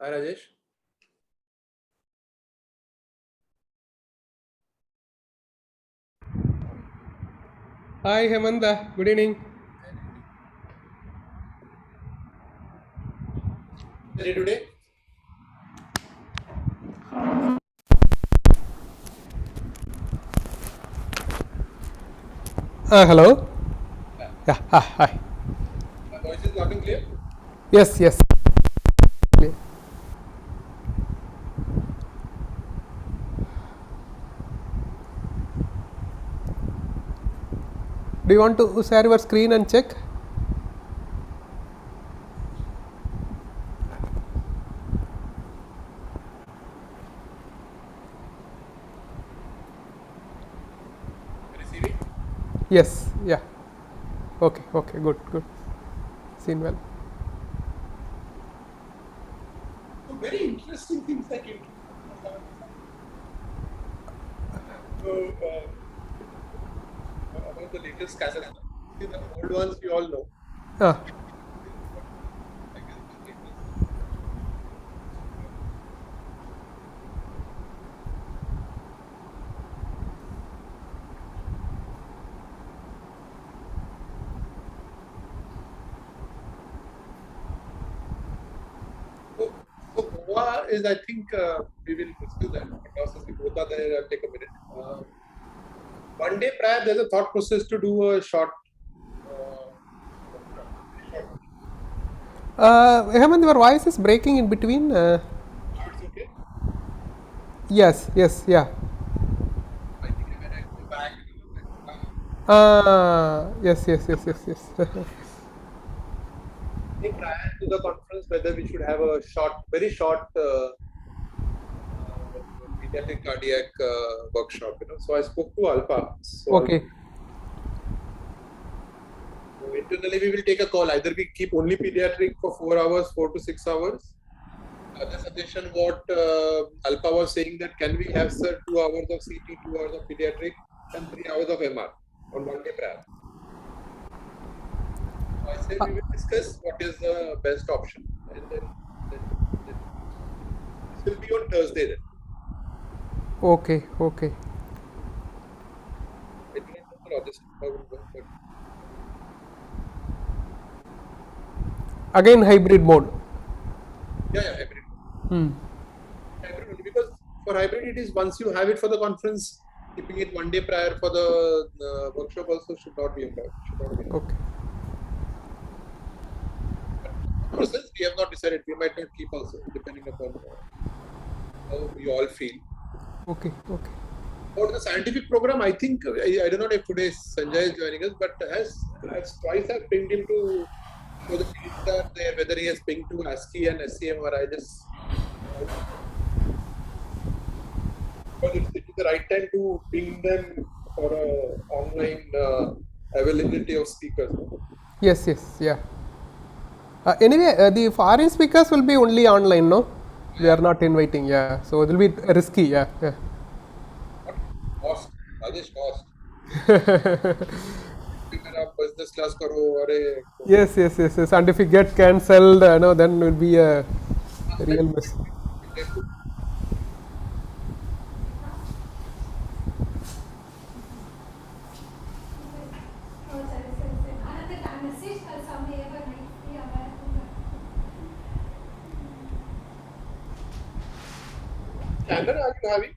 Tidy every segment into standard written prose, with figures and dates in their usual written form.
Hi Rajesh. Hi Hemanta, good evening. Ready today? Hello. Yeah. Yeah, hi. My voice is loud and clear. Yes, yes. Do you want to share your screen and check? Receiving. Yes, yeah. Okay, okay, good, good. Seen well. So very interesting things that you about the latest cassettes. See, the old ones we all know. Ah, This is what I guess the latest. So Goa is, I think, we will discuss that. But now since we both are there, I'll take a minute. One day prior, there's a thought process to do a short workshop. Very short Hemant, your voice is breaking in between. Now it's okay. Yes, yes, yeah. I think when I go back, it will look like. Yes, yes, yes, yes, yes. Day prior to the conference, whether we should have a short, very short pediatric cardiac workshop. So I spoke to Alpa. Okay, So internally we will take a call. Either we keep only pediatric for 4 hours, 4 to 6 hours. Other suggestion, what Alpa was saying, that can we have, sir, 2 hours of CT, 2 hours of pediatric, and 3 hours of MR on one day prior. So I said we will discuss what is the best option, and then this will be on Thursday. Then okay, okay. I do not know the logistics how it will work, but Again, hybrid mode. yeah, hybrid. Hmm. Hybrid only, because for hybrid it is once you have it for the conference, keeping it one day prior for the workshop also should not be a problem. Should not be. Okay, Process we have not decided. We might not keep also, depending upon how we all feel. okay, okay. For the scientific program, I think I don't know if today Sanjay is joining us, but as twice I've pinged him to show the fields are there, whether he has pinged to ASCII and SCM, or I just because it is the right time to ping them for a online availability of speakers. Yes, yes, yeah. Anyway, the foreign speakers will be only online, no? We are not inviting, yeah. So it will be risky, yeah. Yeah. What cost? Rajesh, cost. मेरा business class करो अरे Yes, yes, yes, yes. And if we get cancelled, no, then will be a real mess. Shannon, are you having?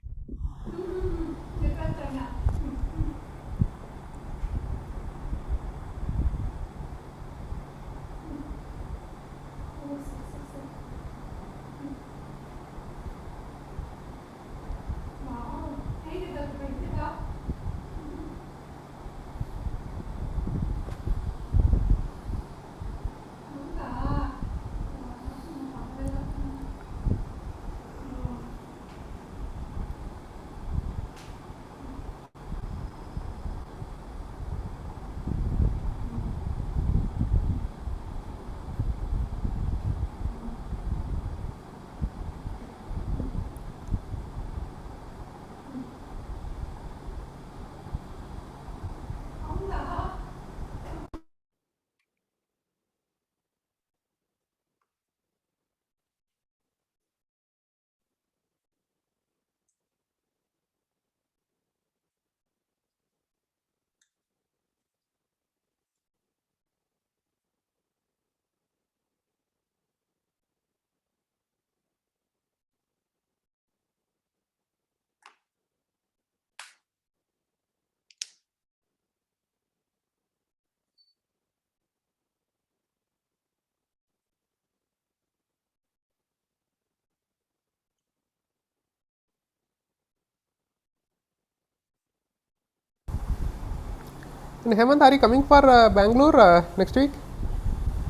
And Hemant, are you coming for Bangalore next week?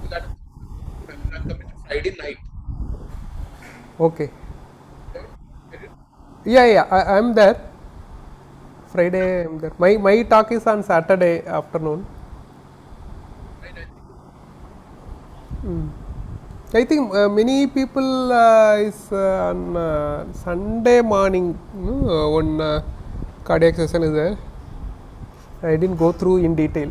That, I'm coming Friday night. Okay. Yeah, I'm there. Friday, I'm there. My talk is on Saturday afternoon. I think many people is on Sunday morning. One cardiac session is there. I didn't go through in detail.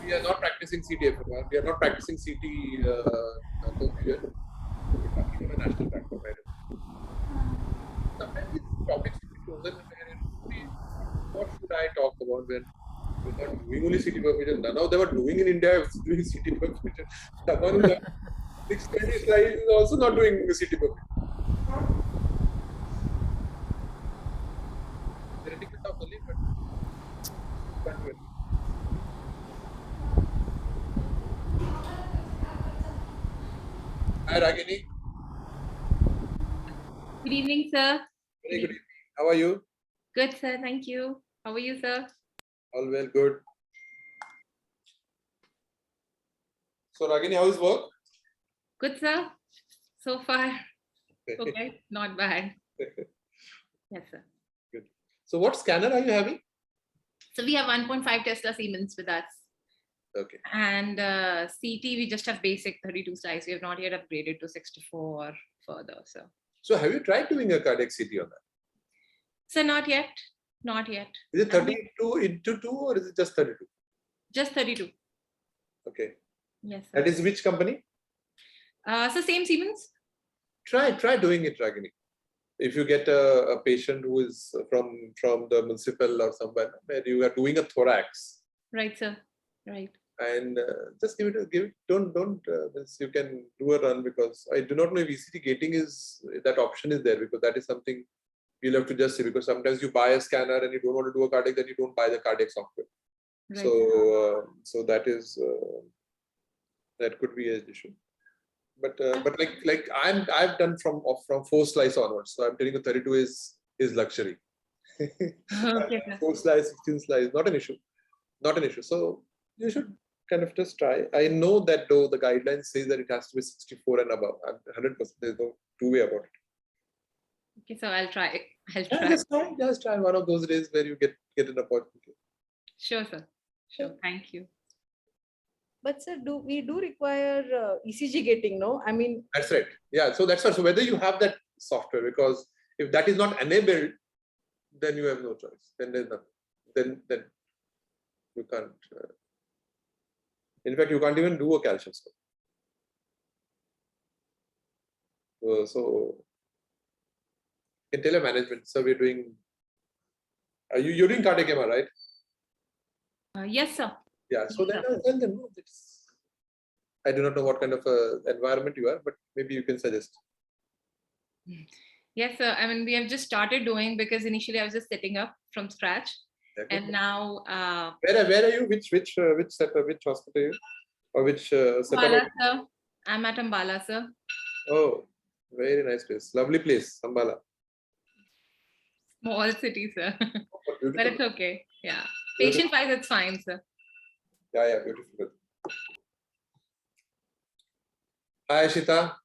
We are not practicing CTFMR. We are not practicing CT here. We're talking about a national platform. Sometimes these topics should be chosen where what should I talk about when we're not doing only CT perfusion. None of them are doing in India is doing CT perfusion. Someone who does 620 slides is also not doing CT perfusion. Theoretical talk only, but can't do it. Hi Ragini. Good evening, sir. Very good evening. How are you? Good, sir. Thank you. How are you, sir? All well, good. So Ragini, how is work? Good, sir. So far, okay, not bad. Yes, sir. Good. So what scanner are you having? So we have 1.5 Tesla Siemens with us. Okay. And CT, we just have basic 32 slides. We have not yet upgraded to 64 or further. So have you tried doing a cardiac CT on that? So not yet. Not yet. Is it 32 into 2 or is it just 32? Just 32. Okay. Yes, sir. That is which company? So same Siemens? Try doing it, Ragini. If you get a patient who is from the municipal or somewhere where you are doing a thorax. Right, sir. Right. And just give it. Don't. You can do a run because I do not know if ECG gating is that option is there because that is something you'll have to just see because sometimes you buy a scanner and you don't want to do a cardiac, then you don't buy the cardiac software. Right. So that is that could be an issue. But like I've done from 4 slice onwards. So I'm telling you 32 is luxury. Okay, 4 slice, 16 slice, not an issue. Not an issue. So you should kind of just try. I know that though the guidelines say that it has to be 64 and above. 100%. There's no two way about it. Okay, so I'll try. Just try one of those days where you get an opportunity. Sure, sir. Sure. Thank you. But sir, we do require ECG gating, no? I mean, that's right. Yeah. So that's right. So whether you have that software, because if that is not enabled, then you have no choice. Then there's nothing. Then you can't. In fact, you can't even do a calcium score. So you can tell your management. So we're doing. You're doing cardiac MR, right? Yes, sir. Yeah. So then I do not know what kind of environment you are, but maybe you can suggest. Yes, sir. I mean, we have just started doing because initially I was just setting up from scratch, and now. Where are you? Which setup? Which hospital are you? Or which setup? Ambala, sir. I'm at Ambala, sir. Oh, very nice place. Lovely place, Ambala. Small city, sir. But it's okay. Yeah. Patient-wise, it's fine, sir. Yeah, beautiful. Hi, Ashita.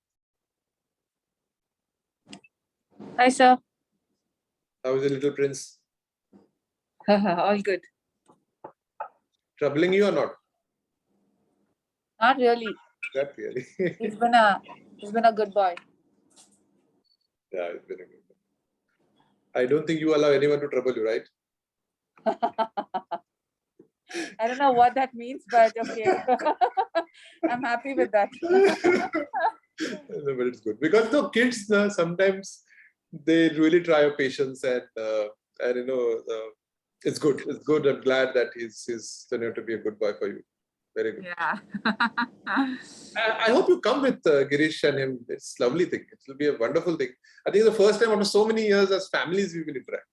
Hi, sir. How is the little prince? All good. Troubling you or not? Not really. Not really. He's been a good boy. Yeah, it's been a good boy. I don't think you allow anyone to trouble you, right? I don't know what that means, but okay. I'm happy with that. No, but it's good because the kids sometimes they really try your patience and you know it's good. It's good. I'm glad that he's turned out to be a good boy for you. Very good. Yeah. I hope you come with Girish and him. It's a lovely thing. It will be a wonderful thing. I think it's the first time after so many years as families we will interact.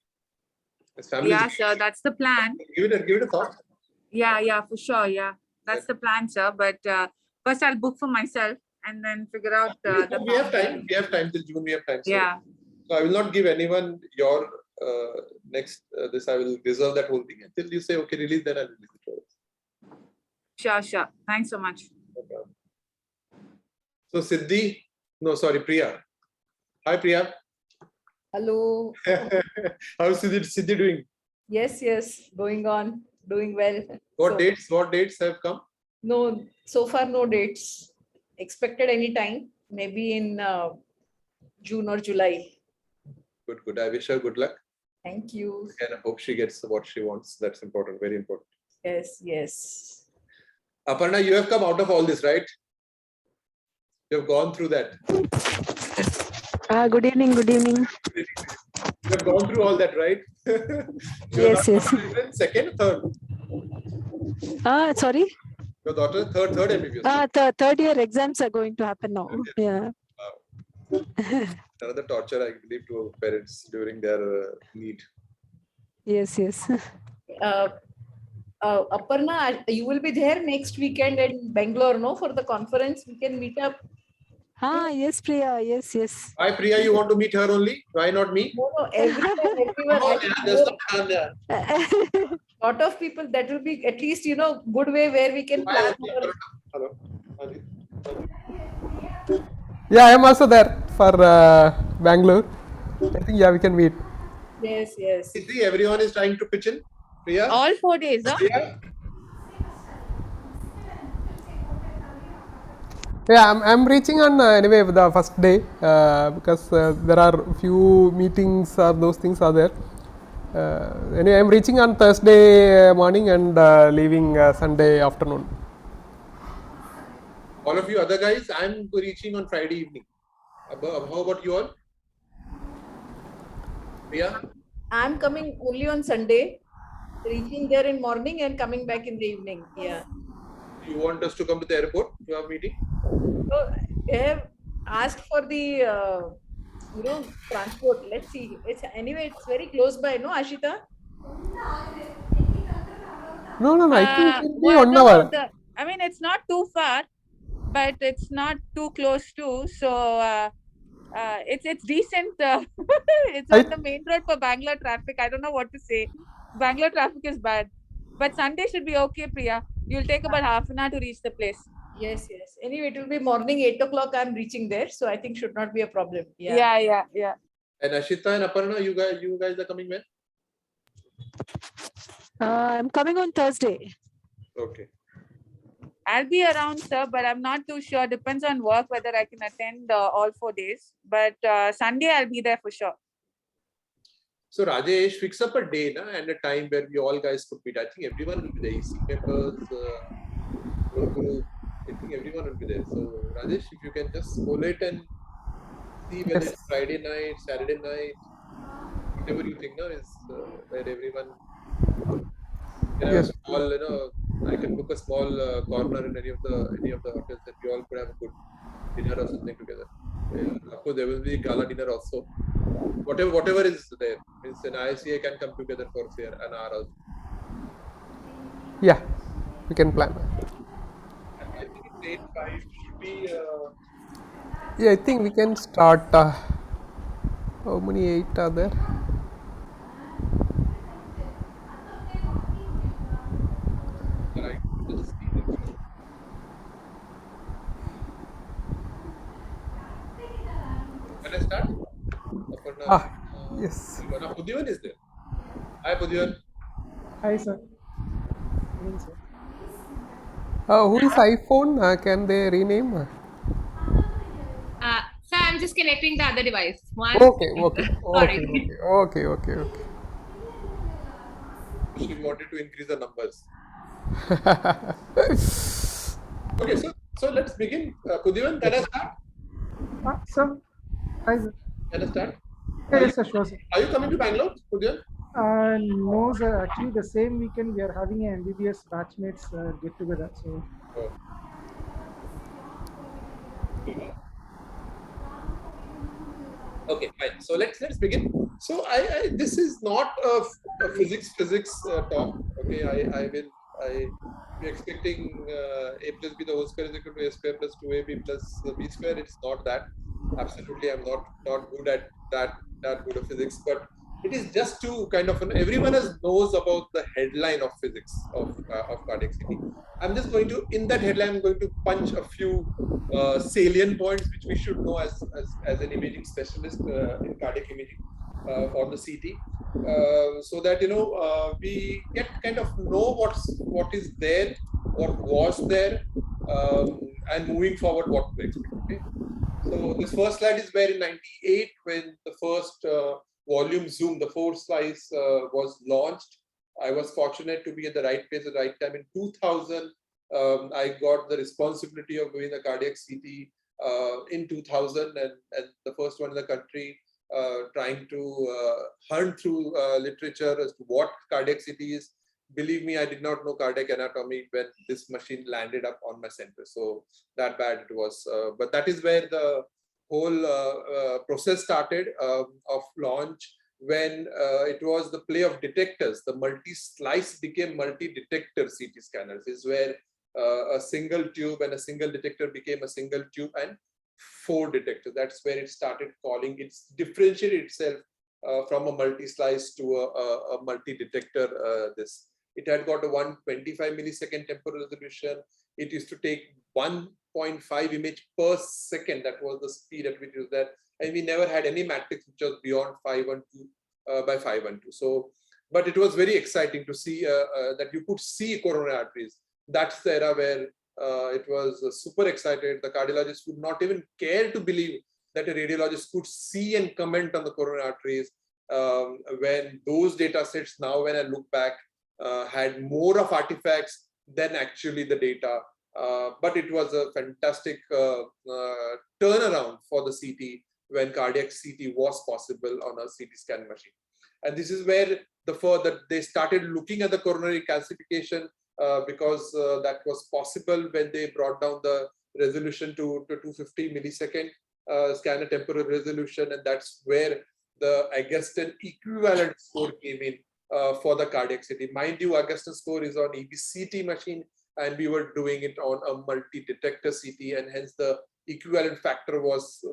As families, Yeah, sure. That's the plan. Give it a thought. Yeah, for sure. Yeah, that's the plan, sir. But first, I'll book for myself and then figure out the. We have time. We have time till June. We have time. So, Yeah. so I will not give anyone your next this. I will reserve that whole thing until you say okay, release. Then I'll release it. Sure. Thanks so much. Okay. So Siddhi, no, sorry, Priya. Hi, Priya. Hello. How's Siddhi doing? Yes, going on, doing well. What dates have come? No, so far no dates. Expected any time, maybe in June or July. Good. I wish her good luck. Thank you. And I hope she gets what she wants. That's important, very important. Yes. Aparna, you have come out of all this, right? You have gone through that. Good evening. You have gone through all that, right? Yes. Second, third. Sorry. Your daughter, third MBBS. Third year exams are going to happen now. Yeah. Another torture, I believe, to parents during their need. Yes. Aparna, you will be there next weekend in Bangalore, no? For the conference, we can meet up. Yes, Priya. Yes. Why, Priya, you want to meet her only? Why not me? No, everyone. Lot of people. That will be at least good way where we can plan. Hello. Yeah, I am also there for Bangalore. I think we can meet. Yes. See, everyone is trying to pitch in. Priya? All 4 days, huh? Yeah, I'm reaching on anyway the first day because there are few meetings or those things are there. Anyway, I'm reaching on Thursday morning and leaving Sunday afternoon. All of you other guys, I'm reaching on Friday evening. How about you all? Priya? I'm coming only on Sunday, reaching there in morning and coming back in the evening. Yeah. You want us to come to the airport to have meeting? So I have asked for the transport. Let's see. It's very close by, no, Ashita? No. I think it will be 1 hour. I mean, it's not too far, but it's not too close too. So it's decent. It's on the main road for Bangalore traffic. I don't know what to say. Bangalore traffic is bad, but Sunday should be okay, Priya. You'll take about half an hour to reach the place. Yes. Anyway, it will be morning 8 o'clock. I'm reaching there, so I think should not be a problem. Yeah. And Ashita and Aparna, you guys are coming when? I'm coming on Thursday. Okay. I'll be around, sir, but I'm not too sure. Depends on work whether I can attend all 4 days. But Sunday I'll be there for sure. So Rajesh, fix up a day and a time where we all guys could meet. I think everyone will be there. EC members, I think everyone will be there. So Rajesh, if you can just collate and see whether it's Friday night, Saturday night, whatever you think now is where everyone can have a small, I can book a small corner in any of the hotels that we all could have a good dinner or something together. Of course, there will be gala dinner also. Whatever is there, means an ICA can come together for say an hour also. Yeah, we can plan. I think it's 8:05 should be. Yeah, I think we can start. How many 8 are there? Right. Just see them. Can I start? Yes. Pudhivan is there. Hi, Pudhivan. Hi, sir. Who is iPhone? Can they rename? So I'm just connecting the other device. Okay. She wanted to increase the numbers. Okay, so let's begin. Pudhivan, can I start? Sir. Hi, sir. Can I start? Yes, sir, sure, sir. Are you coming to Bangalore, Pudhivan? No, sir. Actually, the same weekend we are having an MBBS batchmates get together. So. Okay, fine. So let's begin. So this is not a physics talk. Okay, we're expecting A plus B the whole square is equal to A square plus 2AB plus B square. It's not that. Absolutely, I'm not good at that good of physics, but it is just to kind of, everyone knows about the headline of physics of cardiac CT. I'm just going to, in that headline, I'm going to punch a few salient points which we should know as an imaging specialist in cardiac imaging on the CT, so that we get kind of know what is there, what was there, and moving forward what to expect. Okay, so this first slide is where in '98 when the first volume Zoom, the 4 slice was launched. I was fortunate to be at the right place at the right time. In 2000, I got the responsibility of doing the cardiac CT in 2000, and the first one in the country, trying to hunt through literature as to what cardiac CT is. Believe me, I did not know cardiac anatomy when this machine landed up on my center. So that bad it was. But that is where the whole process started of launch, when it was the play of detectors. The multi-slice became multi-detector CT scanners, is where a single tube and a single detector became a single tube and 4 detectors. That's where it started calling. It's differentiated itself from a multi-slice to a multi-detector. It had got a 125 millisecond temporal resolution. It used to take 1.5 image per second. That was the speed at which it was there. And we never had any matrix which was beyond 512 by 512. So, but it was very exciting to see that you could see coronary arteries. That's the era where it was super excited. The cardiologist would not even care to believe that a radiologist could see and comment on the coronary arteries. When those data sets, now when I look back, had more of artifacts than actually the data. But it was a fantastic turnaround for the CT when cardiac CT was possible on a CT scan machine. And this is where they started looking at the coronary calcification, because that was possible when they brought down the resolution to 250 millisecond scanner temporal resolution, and that's where the Augustin equivalent score came in for the cardiac CT. Mind you, Augustin score is on EBCT machine, and we were doing it on a multi-detector CT, and hence the equivalent factor was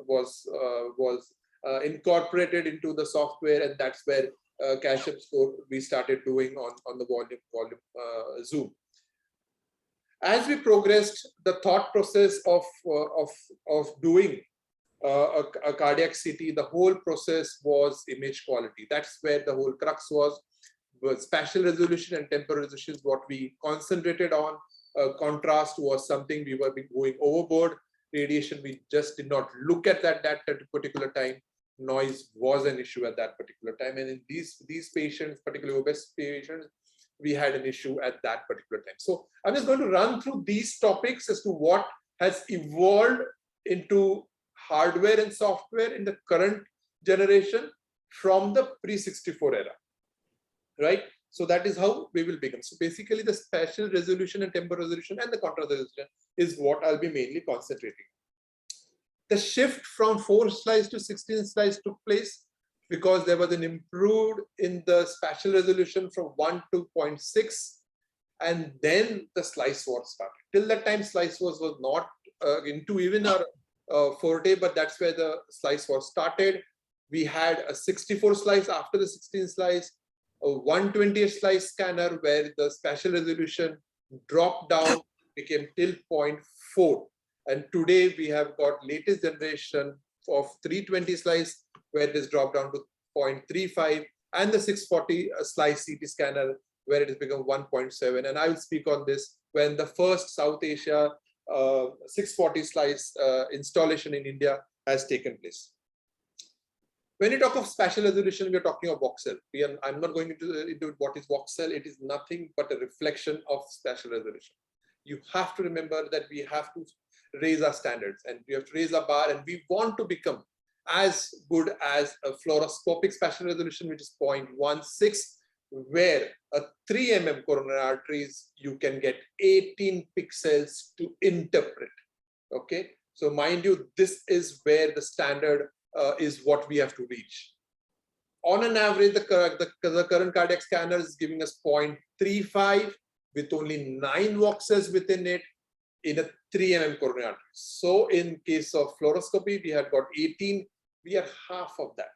incorporated into the software, and that's where Cashem score we started doing on the volume Zoom. As we progressed, the thought process of doing a cardiac CT, the whole process was image quality. That's where the whole crux was spatial resolution and temporal resolution is what we concentrated on. Contrast was something we were going overboard. Radiation, we just did not look at that at a particular time. Noise was an issue at that particular time, and in these patients, particularly obese patients, we had an issue at that particular time. So I'm just going to run through these topics as to what has evolved into hardware and software in the current generation from the pre-64 era, right? So that is how we will begin. So basically the spatial resolution and temporal resolution and the contrast resolution is what I'll be mainly concentrating. The shift from 4 slice to 16 slice took place because there was an improved in the spatial resolution from 1 to 0.6, and then the slice wars started. Till that time, slice wars was not into even our forte, but that's where the slice wars started. We had a 64 slice after the 16 slice, a 120 slice scanner where the spatial resolution dropped down, became till 0.4. And today we have got latest generation of 320 slice where it is dropped down to 0.35, and the 640 slice CT scanner where it has become 1.7. And I will speak on this when the first South Asia 640 slice installation in India has taken place. When you talk of spatial resolution, we are talking of voxel. I'm not going into what is voxel. It is nothing but a reflection of spatial resolution. You have to remember that we have to raise our standards and we have to raise our bar, and we want to become as good as a fluoroscopic spatial resolution, which is 0.16, where a 3 mm coronary arteries, you can get 18 pixels to interpret. Okay, so mind you, this is where the standard is what we have to reach. On an average, the current cardiac scanner is giving us 0.35, with only 9 voxels within it in a 3 mm coronary artery. So in case of fluoroscopy, we had got 18, we are half of that.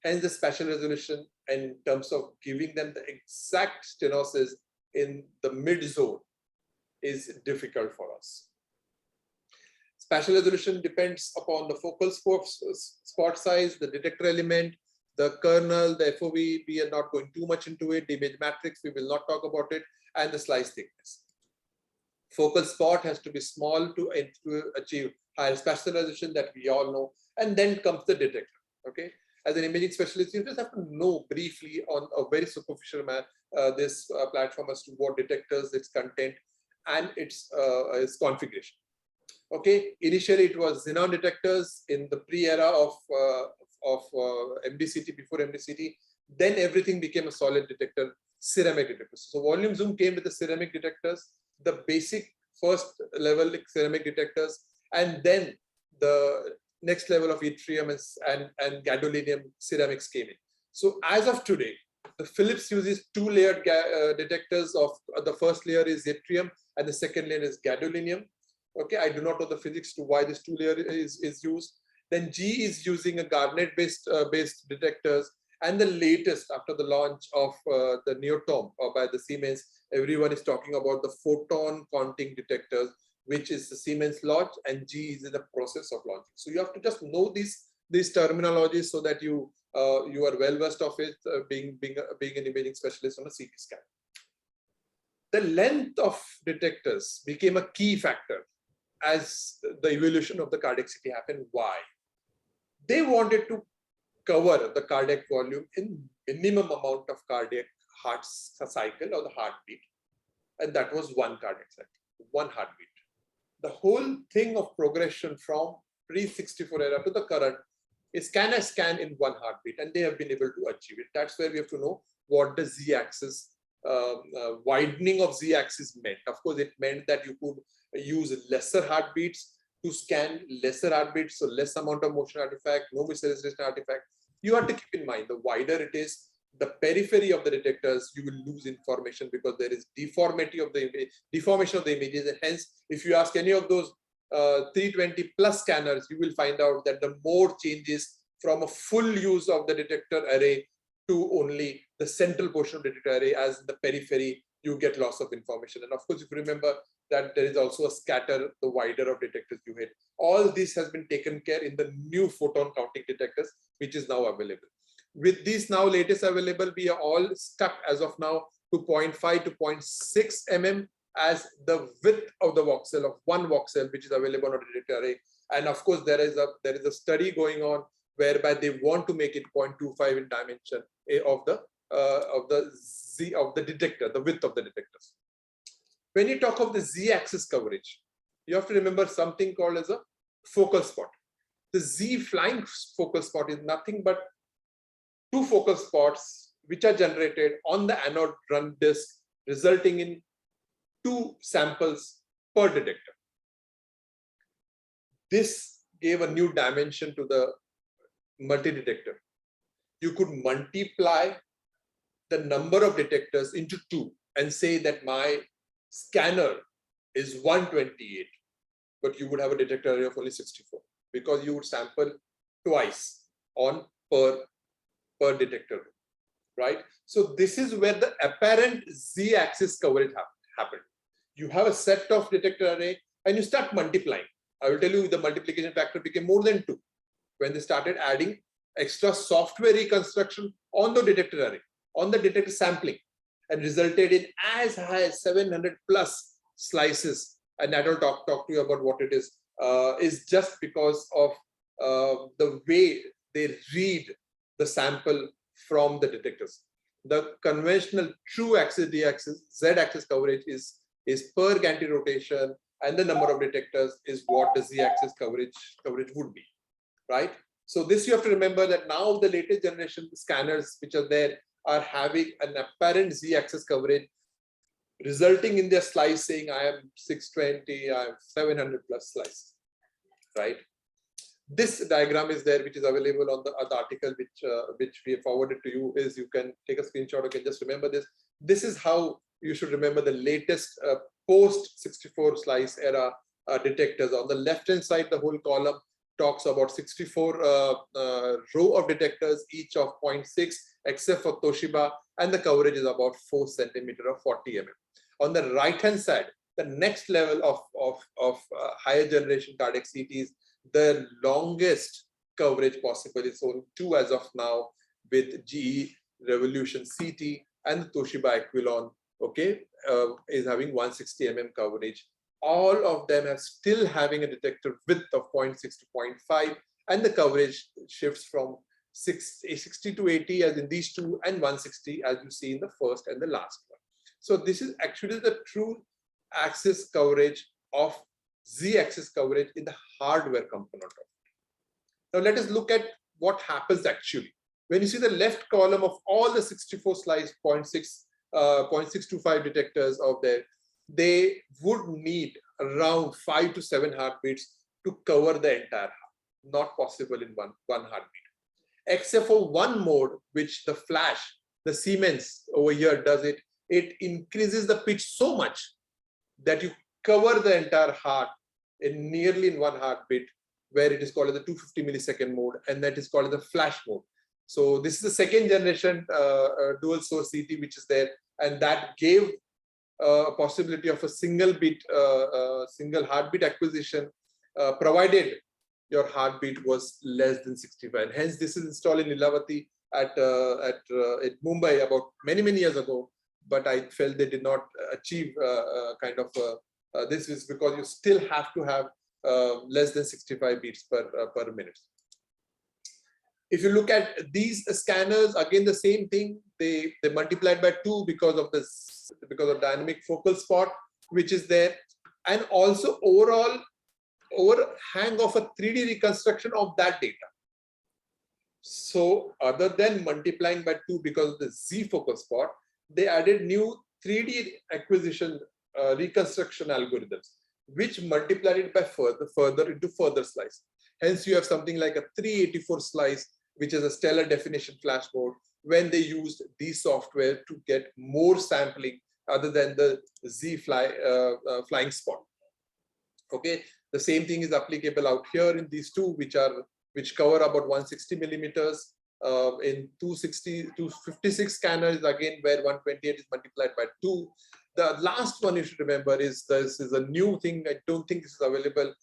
Hence the spatial resolution in terms of giving them the exact stenosis in the mid zone is difficult for us. Spatial resolution depends upon the focal spot size, the detector element, the kernel, the FOV. We are not going too much into it. The image matrix, we will not talk about it, and the slice thickness. Focal spot has to be small to achieve higher spatial resolution, that we all know. And then comes the detector. Okay. As an imaging specialist, you just have to know briefly on a very superficial manner this platform as to what detectors, its content, and its configuration. Okay, initially it was xenon detectors in the pre-era of MDCT, before MDCT. Then everything became a solid detector, ceramic detectors. So volume zoom came with the ceramic detectors, the basic first level ceramic detectors, and then the next level of yttrium and gadolinium ceramics came in. So as of today, the Philips uses 2 layered detectors. Of the first layer is yttrium and the second layer is gadolinium. Okay, I do not know the physics to why this 2 layer is used. Then G is using a garnet based detectors, and the latest after the launch of the Neotom by the Siemens, everyone is talking about the photon counting detectors, which is the Siemens launch, and G is in the process of launching. So you have to just know these terminologies so that you are well versed of it, being an imaging specialist on a CT scan. The length of detectors became a key factor as the evolution of the cardiac CT happened. Why? They wanted to cover the cardiac volume in minimum amount of cardiac heart cycle or the heartbeat, and that was 1 cardiac cycle, 1 heartbeat. The whole thing of progression from pre-64 era to the current is can I scan in 1 heartbeat, and they have been able to achieve it. That's where we have to know what the z-axis widening of z-axis meant. Of course, it meant that you could use lesser heartbeats to scan lesser heartbeats, so less amount of motion artifact, no miscellaneous artifact. You have to keep in mind, the wider it is, the periphery of the detectors, you will lose information because there is deformation of the images, and hence, if you ask any of those 320 plus scanners, you will find out that the mode changes from a full use of the detector array to only the central portion of the detector array. As in the periphery, you get loss of information. And of course, if you remember that there is also a scatter, the wider of detectors you hit. All this has been taken care in the new photon counting detectors, which is now available. With these now latest available, we are all stuck as of now to 0.5 to 0.6 mm as the width of the voxel of 1 voxel, which is available on a detector array. And of course, there is a study going on whereby they want to make it 0.25 in dimension of the detector, the width of the detectors. When you talk of the z-axis coverage, you have to remember something called as a focal spot. The z flying focal spot is nothing but 2 focal spots which are generated on the anode run disk, resulting in 2 samples per detector. This gave a new dimension to the multi-detector. You could multiply the number of detectors into 2 and say that my scanner is 128, but you would have a detector array of only 64 because you would sample twice on per detector, right? So this is where the apparent z-axis coverage happened. You have a set of detector array and you start multiplying. I will tell you the multiplication factor became more than 2 when they started adding extra software reconstruction on the detector array, on the detector sampling, and resulted in as high as 700 plus slices. And I will talk to you about what it is just because of the way they read the sample from the detectors. The conventional true axis d-axis z-axis coverage is per gantry rotation, and the number of detectors is what the z-axis coverage would be, right? So this you have to remember that now the latest generation scanners which are there are having an apparent z-axis coverage, resulting in their slice saying I am 620, I am 700 plus slices, right? This diagram is there, which is available on the article which we have forwarded to you. Is you can take a screenshot. Okay, just remember this. This is how you should remember the latest post 64 slice era detectors. On the left hand side, the whole column talks about 64 row of detectors, each of 0.6, except for Toshiba, and the coverage is about 4 centimeter or 40 mm. On the right hand side, the next level of higher generation cardiac CTs, the longest coverage possible is only 2 as of now, with GE Revolution CT and the Toshiba Aquilon, okay, is having 160 mm coverage. All of them are still having a detector width of 0.6 to 0.5, and the coverage shifts from 60 to 80 as in these two, and 160 as you see in the first and the last one. So this is actually the true axis coverage of Z-axis coverage in the hardware component of it. Now let us look at what happens actually. When you see the left column of all the 64 slice 0.625 detectors out there, they would need around 5 to 7 heartbeats to cover the entire heart. Not possible in one heartbeat. Except for one mode, which the flash, the Siemens over here does it, it increases the pitch so much that you cover the entire heart nearly in one heartbeat, where it is called as the 250 millisecond mode, and that is called as the flash mode. So this is the second generation dual source CT which is there, and that gave a possibility of a single heartbeat acquisition, provided your heartbeat was less than 65. And hence, this is installed in Lilavati at Mumbai about many years ago. But I felt they did not achieve this is because you still have to have less than 65 beats per minute. If you look at these scanners, again the same thing. They multiplied by 2 because of dynamic focal spot which is there, and also overall overhang of a 3D reconstruction of that data. So other than multiplying by 2 because of the Z focal spot, they added new 3D acquisition reconstruction algorithms, which multiplied it by further into further slice. Hence, you have something like a 384 slice, which is a stellar definition flash mode, when they used these software to get more sampling other than the Z flying spot. Okay, the same thing is applicable out here in these two, which cover about 160 millimeters. In 256 scanners, again, where 128 is multiplied by 2. The last one you should remember is this is a new thing. I don't think this is available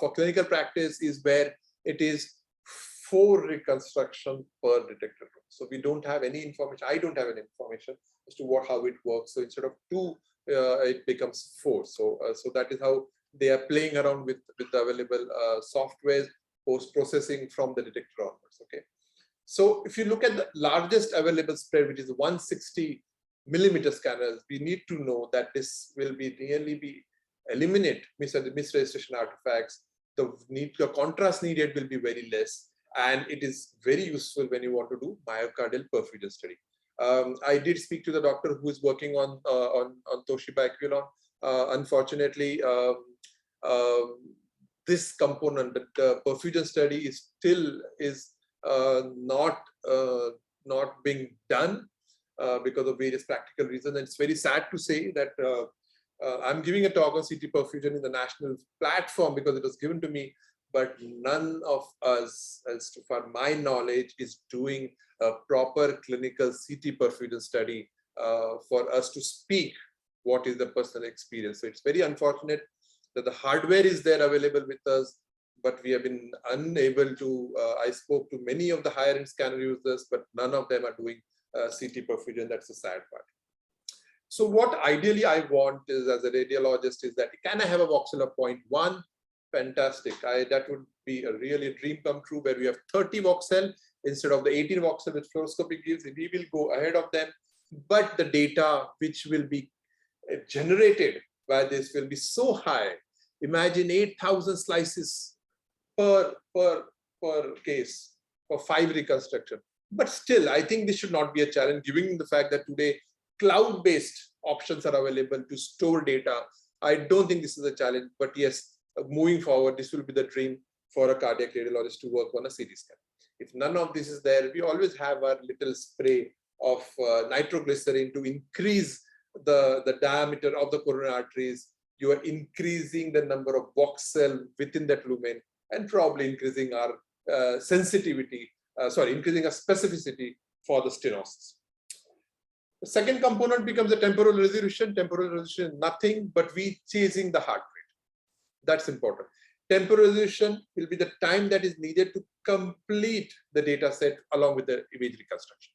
for clinical practice, is where it is 4 reconstruction per detector. So we don't have any information. I don't have any information as to how it works. So instead of 2, it becomes 4. So that is how they are playing around with the available software post-processing from the detector onwards. Okay. So if you look at the largest available spread, which is 160 millimeter scanners, we need to know that this will eliminate misregistration artifacts. The contrast needed will be very less, and it is very useful when you want to do myocardial perfusion study. I did speak to the doctor who is working on Toshiba Aquilon. Unfortunately, this component, the perfusion study, is still not being done because of various practical reasons. And it's very sad to say that I'm giving a talk on CT perfusion in the national platform because it was given to me, but none of us, as to far my knowledge, is doing a proper clinical CT perfusion study for us to speak what is the personal experience. So it's very unfortunate that the hardware is there available with us, but we have been unable to. I spoke to many of the higher end scanner users, but none of them are doing CT perfusion. That's the sad part. So what ideally I want is, as a radiologist, is that can I have a voxel of 0.1? Fantastic. That would be a really dream come true, where we have 30 voxel instead of the 18 voxel which fluoroscopy gives. We will go ahead of them, but the data which will be generated by this will be so high. Imagine 8,000 slices per case for 5 reconstruction. But still, I think this should not be a challenge, given the fact that today cloud-based options are available to store data. I don't think this is a challenge, but yes, moving forward, this will be the dream for a cardiac radiologist to work on a CT scan. If none of this is there, we always have our little spray of nitroglycerin to increase the diameter of the coronary arteries, you are increasing the number of box cell within that lumen, and probably increasing our increasing our specificity for the stenosis. The second component becomes the temporal resolution. Temporal resolution is nothing but we chasing the heart rate. That's important. Temporal resolution will be the time that is needed to complete the data set along with the image reconstruction.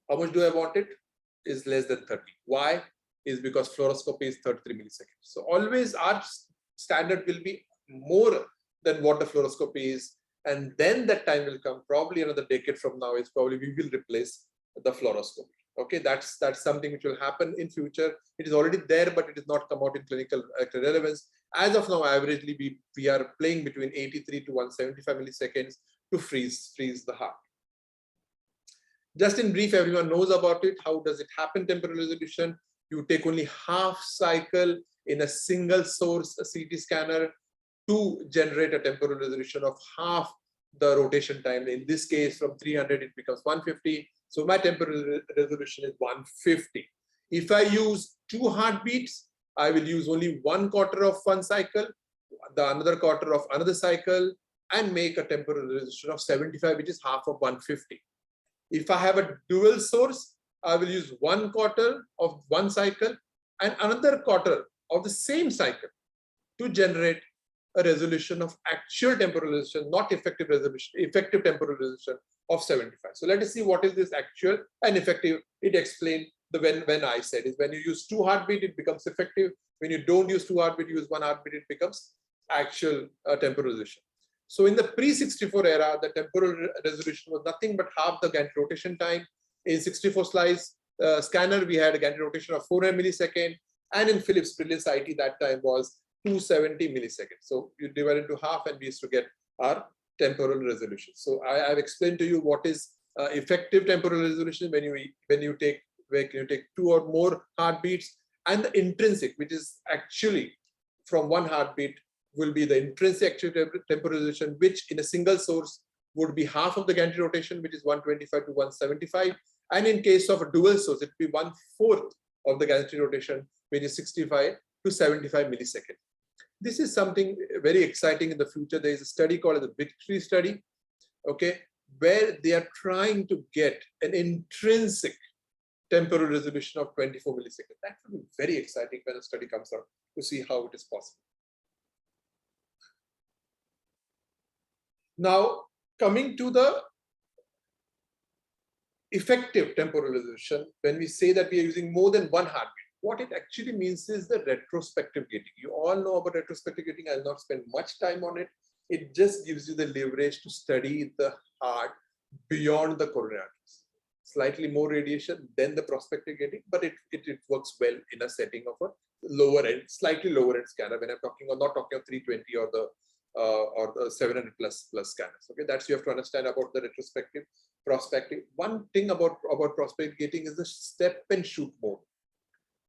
How much do I want it? Is less than 30. Why? Is because fluoroscopy is 33 milliseconds. So always our standard will be more than what the fluoroscopy is. And then that time will come, probably another decade from now, is probably we will replace the fluoroscopy. Okay, that's something which will happen in future. It is already there, but it has not come out in clinical relevance. As of now, averagely we are playing between 83 to 175 milliseconds to freeze the heart. Just in brief, everyone knows about it. How does it happen? Temporal resolution. You take only half cycle in a single source CT scanner to generate a temporal resolution of half the rotation time. In this case, from 300 it becomes 150. So my temporal resolution is 150. If I use 2 heartbeats, I will use only 1/4 of one cycle, the another quarter of another cycle, and make a temporal resolution of 75, which is half of 150. If I have a dual source, I will use 1/4 of one cycle and another quarter of the same cycle to generate a resolution of actual temporal resolution, not effective resolution, effective temporal resolution of 75. So let us see what is this actual and effective. It explained the when I said is when you use 2 heartbeat, it becomes effective. When you don't use 2 heartbeat, you use 1 heartbeat, it becomes actual temporal resolution. So in the pre-64 era, the temporal resolution was nothing but half the gantry rotation time. In 64 slice scanner, we had a gantry rotation of 400 milliseconds, and in Philips Brilliance IT that time was 270 milliseconds. So you divide it into half, and we used to get our temporal resolution. So I have explained to you what is effective temporal resolution when you take 2 or more heartbeats, and the intrinsic, which is actually from 1 heartbeat, will be the intrinsic actual temporal resolution, which in a single source would be half of the gantry rotation, which is 125 to 175. And in case of a dual source, it would be 1/4 of the gantry rotation, which is 65 to 75 milliseconds. This is something very exciting in the future. There is a study called the Victory study, okay, where they are trying to get an intrinsic temporal resolution of 24 milliseconds. That will be very exciting when the study comes out to see how it is possible. Now, coming to the effective temporal resolution, when we say that we are using more than 1 heartbeat, what it actually means is the retrospective gating. You all know about retrospective gating. I'll not spend much time on it. It just gives you the leverage to study the heart beyond the coronary arteries. Slightly more radiation than the prospective gating, but it works well in a setting of a lower end, slightly lower end scanner. When I'm talking, I'm not talking of 320 or the 700 plus scanners. Okay, that's you have to understand about the retrospective, prospective. One thing about prospective gating is the step and shoot mode.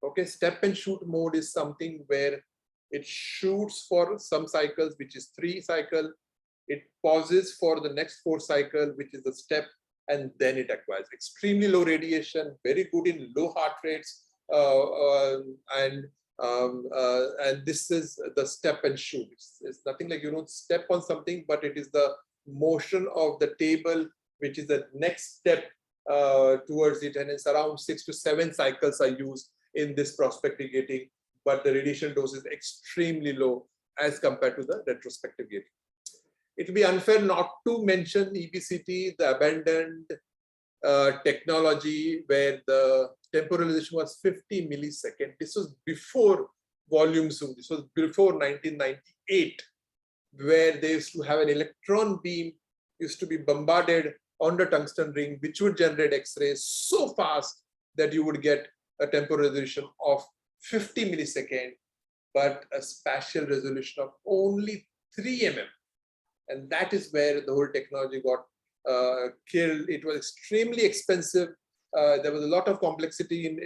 Okay, step and shoot mode is something where it shoots for some cycles, which is 3 cycles. It pauses for the next 4 cycle, which is the step, and then it acquires extremely low radiation, very good in low heart rates, and this is the step and shoot. It's nothing like you don't step on something, but it is the motion of the table, which is the next step towards it, and it's around 6 to 7 cycles are used in this prospective gating, but the radiation dose is extremely low as compared to the retrospective gating. It will be unfair not to mention EBCT, the abandoned technology where the temporalization was 50 milliseconds. This was before volume zoom. This was before 1998, where they used to have an electron beam used to be bombarded on the tungsten ring, which would generate X-rays so fast that you would get a temporal resolution of 50 milliseconds, but a spatial resolution of only 3 mm. And that is where the whole technology got killed. It was extremely expensive. There was a lot of complexity in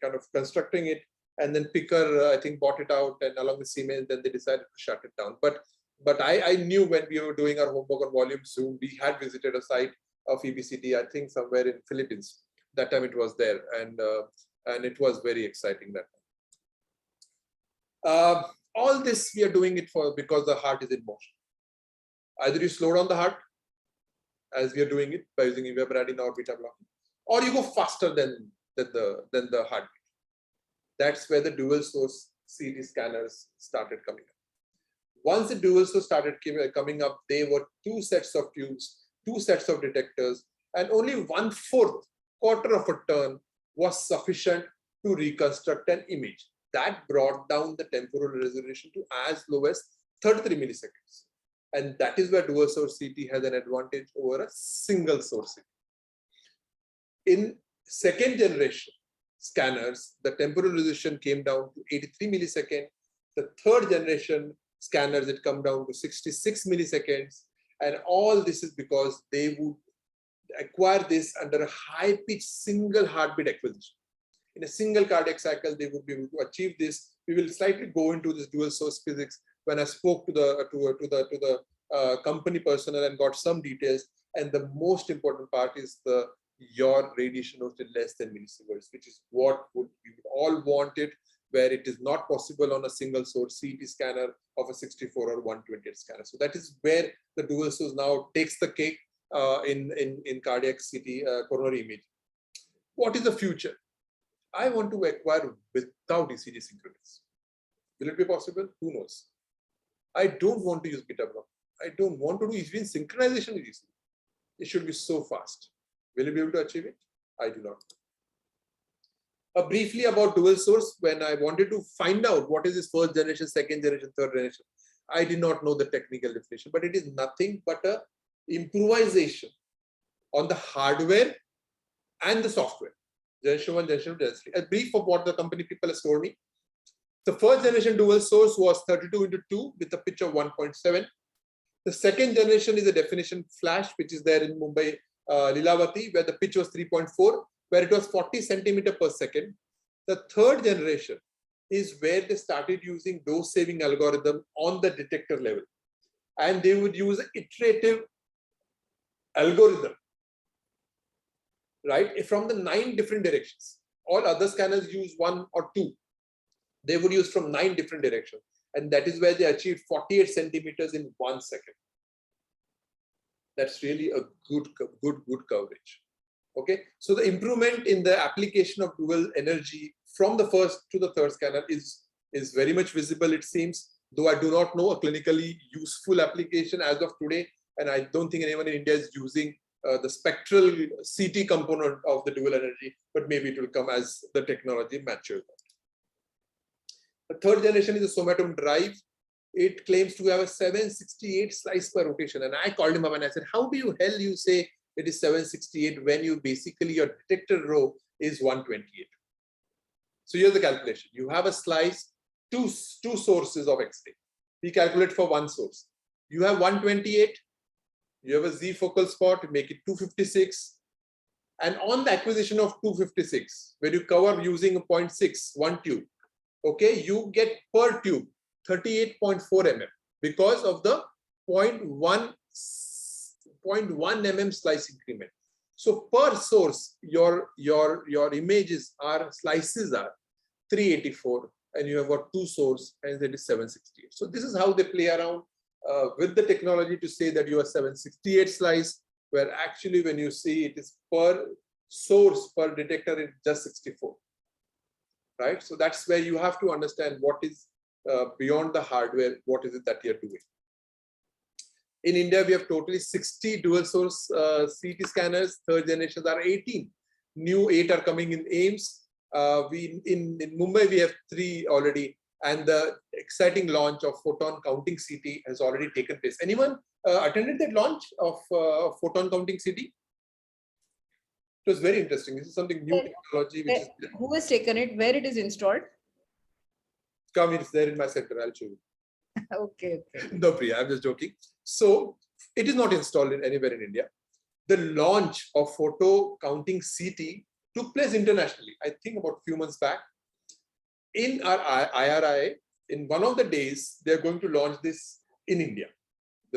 kind of constructing it. And then Picker, I think, bought it out, and along with Siemens, then they decided to shut it down. But I knew when we were doing our homework on volume zoom, we had visited a site of EBCT, I think somewhere in Philippines. That time it was there, and it was very exciting that time. All this we are doing it for because the heart is in motion. Either you slow down the heart, as we are doing it by using evaporating or beta blocking, or you go faster than the heartbeat. That's where the dual source CT scanners started coming up. Once the dual source started coming up, there were 2 sets of tubes, 2 sets of detectors, and only 1/4 quarter of a turn was sufficient to reconstruct an image. That brought down the temporal resolution to as low as 33 milliseconds. And that is where dual source CT has an advantage over a single source CT. In second generation scanners, the temporal resolution came down to 83 milliseconds. The third generation scanners, it come down to 66 milliseconds. And all this is because they would acquire this under a high-pitched single heartbeat acquisition. In a single cardiac cycle, they would be able to achieve this. We will slightly go into this dual source physics when I spoke to the company personnel and got some details. And the most important part is your radiation was less than millisieverts, which is what we would all want it, where it is not possible on a single source CT scanner of a 64 or 128 scanner. So that is where the dual source now takes the cake in cardiac CT coronary imaging. What is the future? I want to acquire without ECG synchronous. Will it be possible? Who knows? I don't want to use beta block. I don't want to do even synchronization with ECG. It should be so fast. Will you be able to achieve it? I do not. Briefly about dual source, when I wanted to find out what is this first generation, second generation, third generation, I did not know the technical definition, but it is nothing but a improvisation on the hardware and the software. Generation 1, generation 2, generation 3. A brief of what the company people have told me. The first generation dual source was 32:2 with a pitch of 1.7. The second generation is a definition flash, which is there in Mumbai, Lilavati, where the pitch was 3.4, where it was 40 centimeters per second. The third generation is where they started using dose saving algorithm on the detector level. And they would use an iterative algorithm, right, from the 9 different directions. All other scanners use 1 or 2. They would use from 9 different directions. And that is where they achieved 48 centimeters in 1 second. That's really a good coverage. Okay, so the improvement in the application of dual energy from the first to the third scanner is very much visible, it seems, though I do not know a clinically useful application as of today. And I don't think anyone in India is using the spectral CT component of the dual energy, but maybe it will come as the technology matures. The third generation is a somatome drive. It claims to have a 768 slice per rotation. And I called him up and I said, how do you hell you say it is 768 when you basically your detector row is 128? So here's the calculation. You have a slice, two sources of X-ray. We calculate for one source. You have 128. You have a Z focal spot, make it 256. And on the acquisition of 256, where you cover using a 0.6, one tube, okay, you get per tube 38.4 mm because of the 0.1 mm slice increment. So per source, your images are slices are 384, and you have got 2 source, and that is 768. So this is how they play around with the technology to say that you are 768 slice, where actually when you see it is per source per detector, it's just 64. Right? So that's where you have to understand what is beyond the hardware, what is it that you're doing. In India, we have totally 60 dual source CT scanners. Third generations are 18. New 8 are coming in AIMS. In Mumbai, we have 3 already. And the exciting launch of photon counting CT has already taken place. Anyone attended that launch of photon counting CT? It was very interesting. This is something new technology. Which is, who has taken it? Where it is installed? Come, it's there in my center. I'll show you. Okay. No, Priya, I'm just joking. So it is not installed anywhere in India. The launch of photo counting CT took place internationally, I think about a few months back. In our IRI, in one of the days, they're going to launch this in India.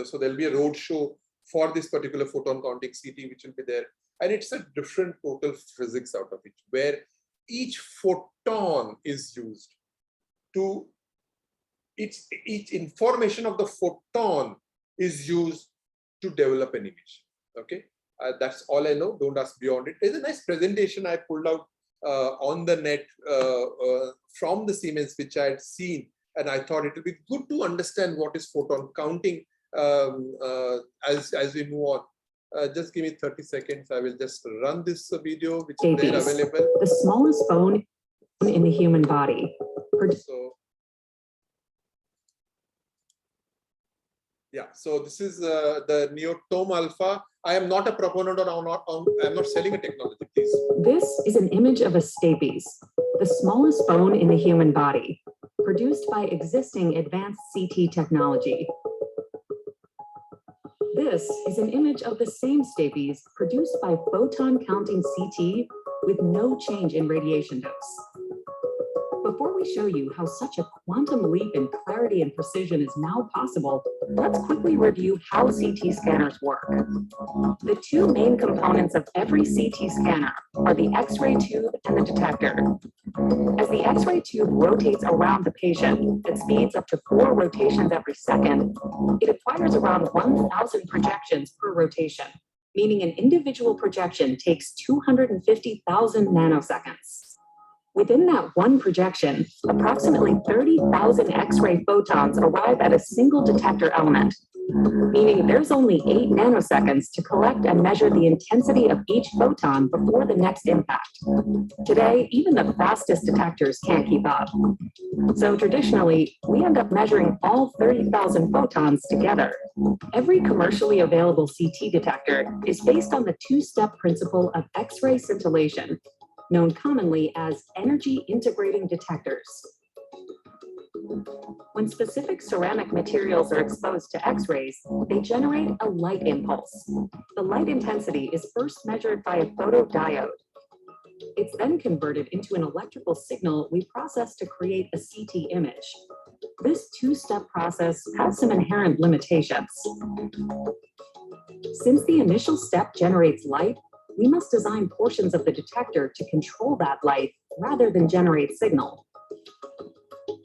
So there'll be a road show for this particular photon counting CT, which will be there. And it's a different total physics out of it, where each photon is used to, each information of the photon is used to develop an image. Okay, that's all I know. Don't ask beyond it. There's a nice presentation I pulled out on the net from the Siemens, which I had seen, and I thought it would be good to understand what is photon counting as we move on. Just give me 30 seconds. I will just run this video, which is there available. The smallest bone in the human body. So, yeah, so this is the Neotome Alpha. I am not a proponent I'm not selling a technology, please. This is an image of a stapes, the smallest bone in the human body, produced by existing advanced CT technology. This is an image of the same stapes produced by photon counting CT with no change in radiation dose. Before we show you how such a quantum leap in clarity and precision is now possible, let's quickly review how CT scanners work. The two main components of every CT scanner are the X-ray tube and the detector. As the X-ray tube rotates around the patient at speeds up to 4 rotations every second, it acquires around 1,000 projections per rotation, meaning an individual projection takes 250,000 nanoseconds. Within that one projection, approximately 30,000 X-ray photons arrive at a single detector element, meaning there's only 8 nanoseconds to collect and measure the intensity of each photon before the next impact. Today, even the fastest detectors can't keep up. So traditionally, we end up measuring all 30,000 photons together. Every commercially available CT detector is based on the two-step principle of X-ray scintillation, known commonly as energy integrating detectors. When specific ceramic materials are exposed to X-rays, they generate a light impulse. The light intensity is first measured by a photodiode. It's then converted into an electrical signal we process to create a CT image. This two-step process has some inherent limitations. Since the initial step generates light, we must design portions of the detector to control that light rather than generate signal.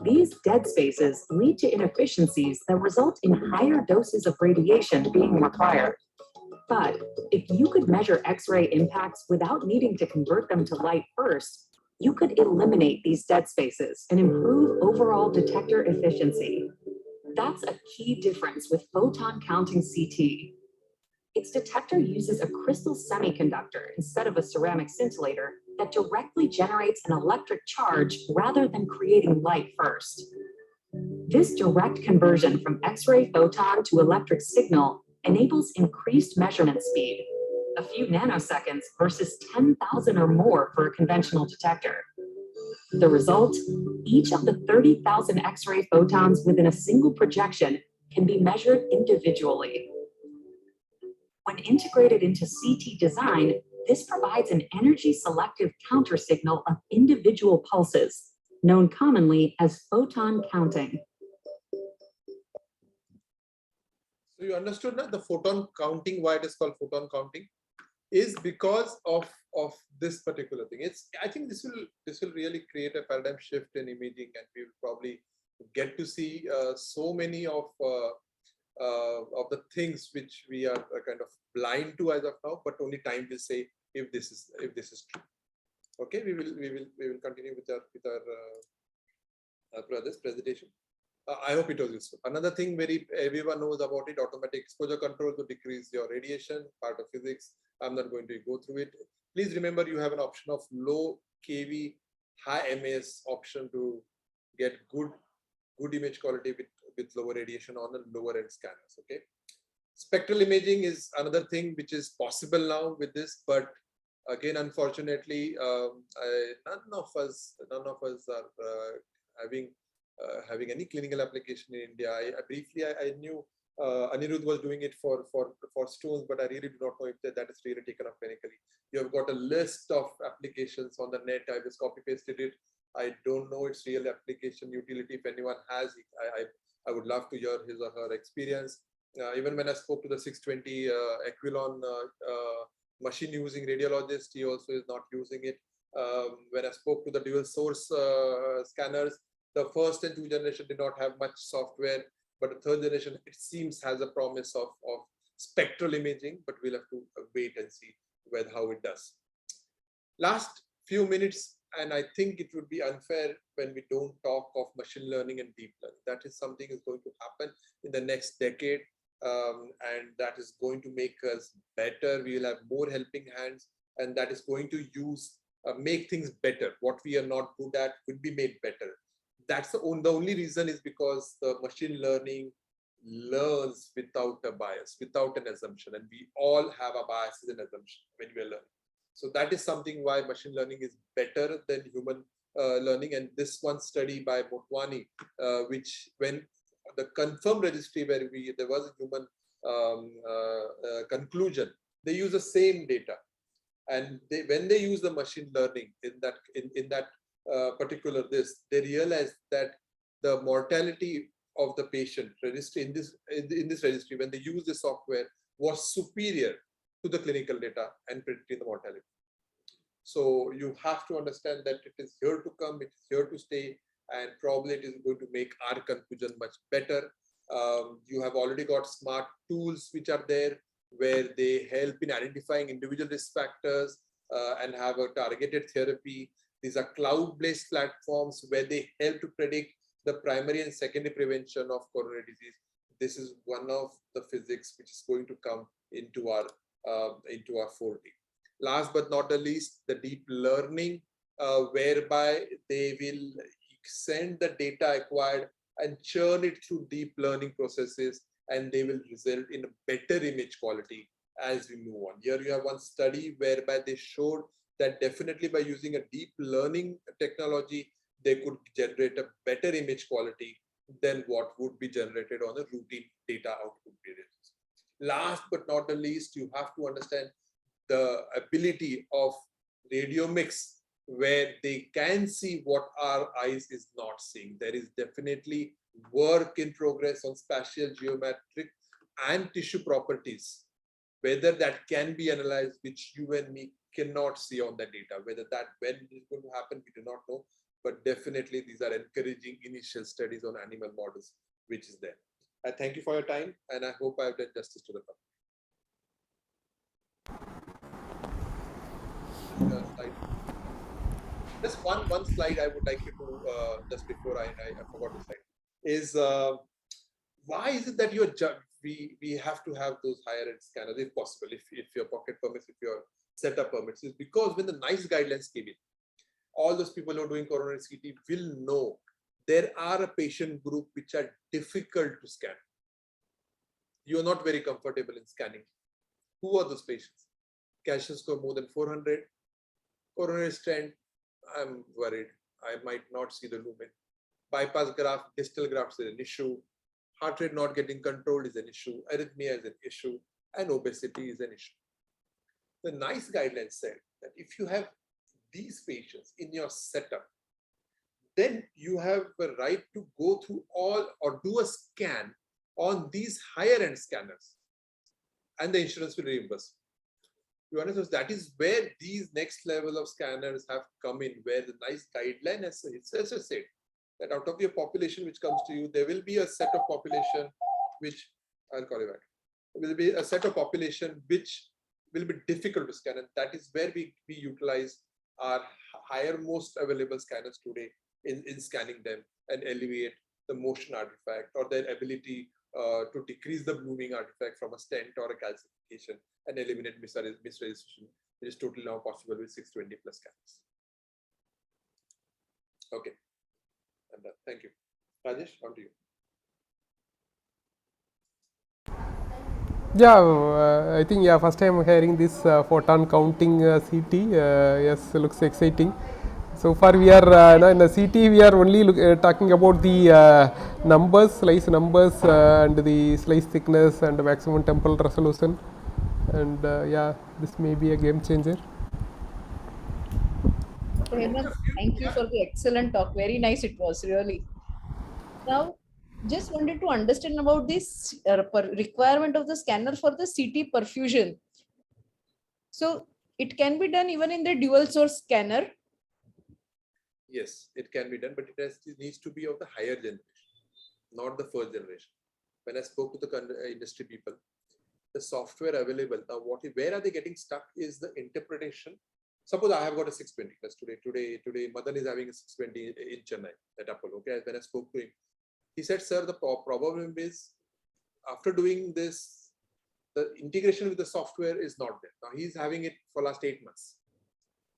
These dead spaces lead to inefficiencies that result in higher doses of radiation being required. But if you could measure X-ray impacts without needing to convert them to light first, you could eliminate these dead spaces and improve overall detector efficiency. That's a key difference with photon counting CT. Its detector uses a crystal semiconductor instead of a ceramic scintillator that directly generates an electric charge rather than creating light first. This direct conversion from X-ray photon to electric signal enables increased measurement speed, a few nanoseconds versus 10,000 or more for a conventional detector. The result, each of the 30,000 X-ray photons within a single projection can be measured individually. When integrated into CT design, this provides an energy-selective countersignal of individual pulses, known commonly as photon counting. So you understood now the photon counting, why it is called photon counting, is because of this particular thing. I think this will really create a paradigm shift in imaging, and we will probably get to see so many of the things which we are kind of blind to as of now, but only time will say if this is true. Okay, we will continue with our brother's presentation. I hope it was useful. Another thing everyone knows about it, automatic exposure control to decrease your radiation, part of physics. I'm not going to go through it. Please remember you have an option of low kV, high MS option to get good image quality with lower radiation on the lower end scanners. Okay, spectral imaging is another thing which is possible now with this, but again, unfortunately, none of us are having any clinical application in India. I knew Anirudh was doing it for stones, but I really do not know if that is really taken up clinically. You have got a list of applications on the net. I just copy pasted it. I don't know its real application utility. If anyone has it, I would love to hear his or her experience. Even when I spoke to the 620 Aquilon machine using radiologist, he also is not using it. When I spoke to the dual source scanners, the first and 2 generation did not have much software, but the 3rd generation, it seems, has a promise of spectral imaging, but we'll have to wait and see how it does. Last few minutes, and I think it would be unfair when we don't talk of machine learning and deep learning. That is something is going to happen in the next decade, and that is going to make us better. We will have more helping hands, and that is going to make things better. What we are not good at will be made better. That's the only reason is because the machine learning learns without a bias, without an assumption, and we all have a bias and assumption when we are learning. So that is something why machine learning is better than human learning. And this one study by Motwani, which when the confirmed registry where there was a human conclusion, they use the same data, and when they use the machine learning in that particular they realized that the mortality of the patient registry in this registry, when they use the software, was superior to the clinical data and predicting the mortality. So you have to understand that it is here to come, it is here to stay, and probably it is going to make our conclusion much better. You have already got smart tools which are there where they help in identifying individual risk factors and have a targeted therapy. These are cloud-based platforms where they help to predict the primary and secondary prevention of coronary disease. This is one of the physics which is going to come into our 4D. Last but not the least, the deep learning, whereby they will send the data acquired and churn it through deep learning processes, and they will result in a better image quality as we move on. Here you have one study whereby they showed that definitely by using a deep learning technology, they could generate a better image quality than what would be generated on a routine data output basis. Last but not the least, you have to understand the ability of radiomics, where they can see what our eyes is not seeing. There is definitely work in progress on spatial geometric and tissue properties, whether that can be analyzed, which you and me cannot see on the data. Whether that when it is going to happen, we do not know, but definitely these are encouraging initial studies on animal models, which is there. I thank you for your time, and I hope I have done justice to the topic. Just one slide I would like you to, just before I forgot the slide, is why is it that we have to have those higher end scanners if possible, if your pocket permits, if your setup permits? Is because when the NICE guidelines came in, all those people who are doing coronary CT will know there are a patient group which are difficult to scan. You are not very comfortable in scanning. Who are those patients? Calcium score more than 400, coronary stent, I'm worried. I might not see the lumen. Bypass graft, distal grafts is an issue. Heart rate not getting controlled is an issue. Arrhythmia is an issue. And obesity is an issue. The NICE guidelines said that if you have these patients in your setup, then you have a right to go through all or do a scan on these higher end scanners, and the insurance will reimburse. You understand? That is where these next level of scanners have come in, where the NICE guideline has said that out of your population which comes to you, there will be a set of population which, I'll call you back, will be a set of population which will be difficult to scan, and that is where we utilize our higher most available scanners today in scanning them and alleviate the motion artifact or their ability to decrease the blooming artifact from a stent or a calcification and eliminate misregistration, which is totally now possible with 620 plus scanners. Okay, I'm done. Thank you. Rajesh, on to you. Yeah, I think first time hearing this photon counting CT. Yes, looks exciting. So far we are in the CT we are only talking about the numbers, slice numbers and the slice thickness and the maximum temporal resolution, and yeah, this may be a game changer. Thank you for the excellent talk. Very nice it was, really. Now, just wanted to understand about this requirement of the scanner for the CT perfusion. So it can be done even in the dual source scanner. Yes, it can be done, but it needs to be of the higher generation, not the first generation. When I spoke to the industry people, the software available now, where are they getting stuck is the interpretation. Suppose I have got a 620 plus today Madan is having a 620 in Chennai at Apollo. Okay, when I spoke to him, he said, sir, the problem is after doing this, the integration with the software is not there. Now he's having it for last 8 months.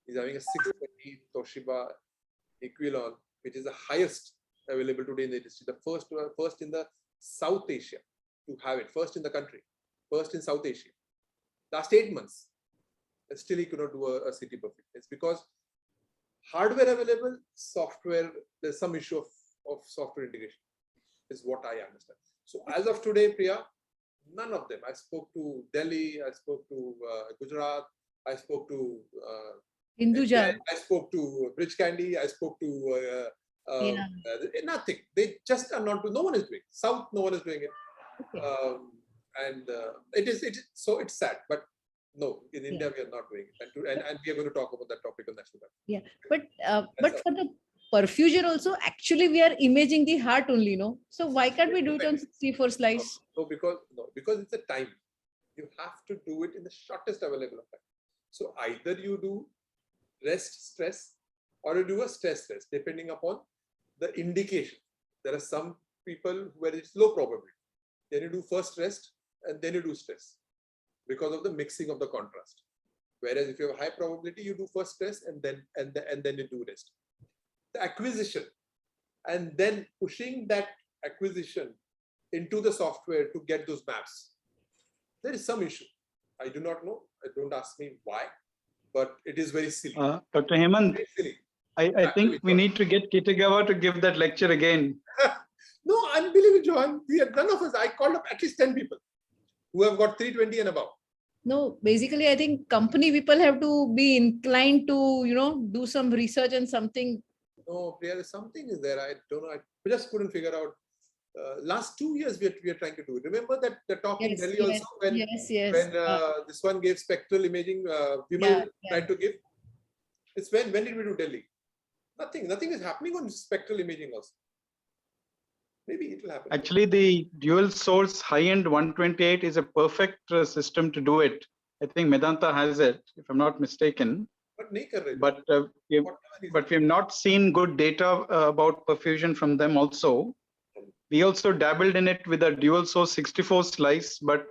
He's having a 620 Toshiba Equilon, which is the highest available today in the industry. The first in the South Asia to have it, first in the country, first in South Asia. Last 8 months, and still he could not do a city perfect. It's because hardware available, software, there's some issue of software integration, is what I understand. So as of today, Priya, none of them. I spoke to Delhi, I spoke to Gujarat, I spoke to Hinduja. I spoke to Bridge Candy, I spoke to nothing. They just are not doing. No one is doing. South, no one is doing it. Okay. It's sad, but no, in India we are not doing it, and we are going to talk about that topic on National Bank. Yeah, but for the perfusion also, actually we are imaging the heart only, no? So why can't we do it on 64 slice? No, because it's a time. You have to do it in the shortest available time. So either you do rest stress or you do a stress rest, depending upon the indication. There are some people where it's low probability. Then you do first rest and then you do stress because of the mixing of the contrast. Whereas if you have high probability, you do first stress and then you do rest. The acquisition and then pushing that acquisition into the software to get those maps. There is some issue. I do not know. Don't ask me why, but it is very silly. Dr. Hemant, very silly. I think we need to get Kitagawa to give that lecture again. No, unbelievable, Johan. None of us. I called up at least 10 people who have got 320 and above. No, basically, I think company people have to be inclined to, do some research and something. No, Priya, something is there. I don't know. I just couldn't figure out. Last 2 years, we are trying to do it. Remember that the talk in Delhi also when this one gave spectral imaging, Vimal tried to give. It's when did we do Delhi? Nothing is happening on spectral imaging also. Maybe it will happen. Actually, the dual source high-end 128 is a perfect system to do it. I think Medanta has it, if I'm not mistaken. But we have not seen good data about perfusion from them also. We also dabbled in it with a dual source 64 slice, but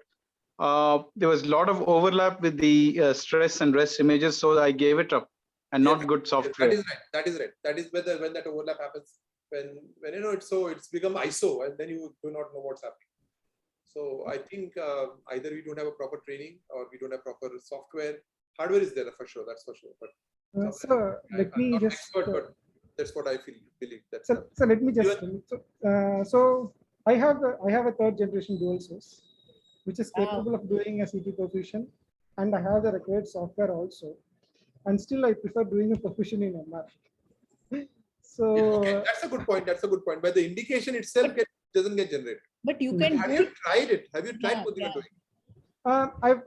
there was a lot of overlap with the stress and rest images, so I gave it up, and not good software. That is right. That is when that overlap happens. When it's become ISO, and then you do not know what's happening. So I think either we don't have a proper training or we don't have proper software. Hardware is there for sure. That's for sure. But so let me just. Expert, but that's what I believe. So let me just. So I have a third generation dual source, which is capable of doing a CT perfusion, and I have the required software also, and still I prefer doing a perfusion in MR. So that's a good point. But the indication itself doesn't get generated. But you can. Have you tried it? Have you tried what you are doing?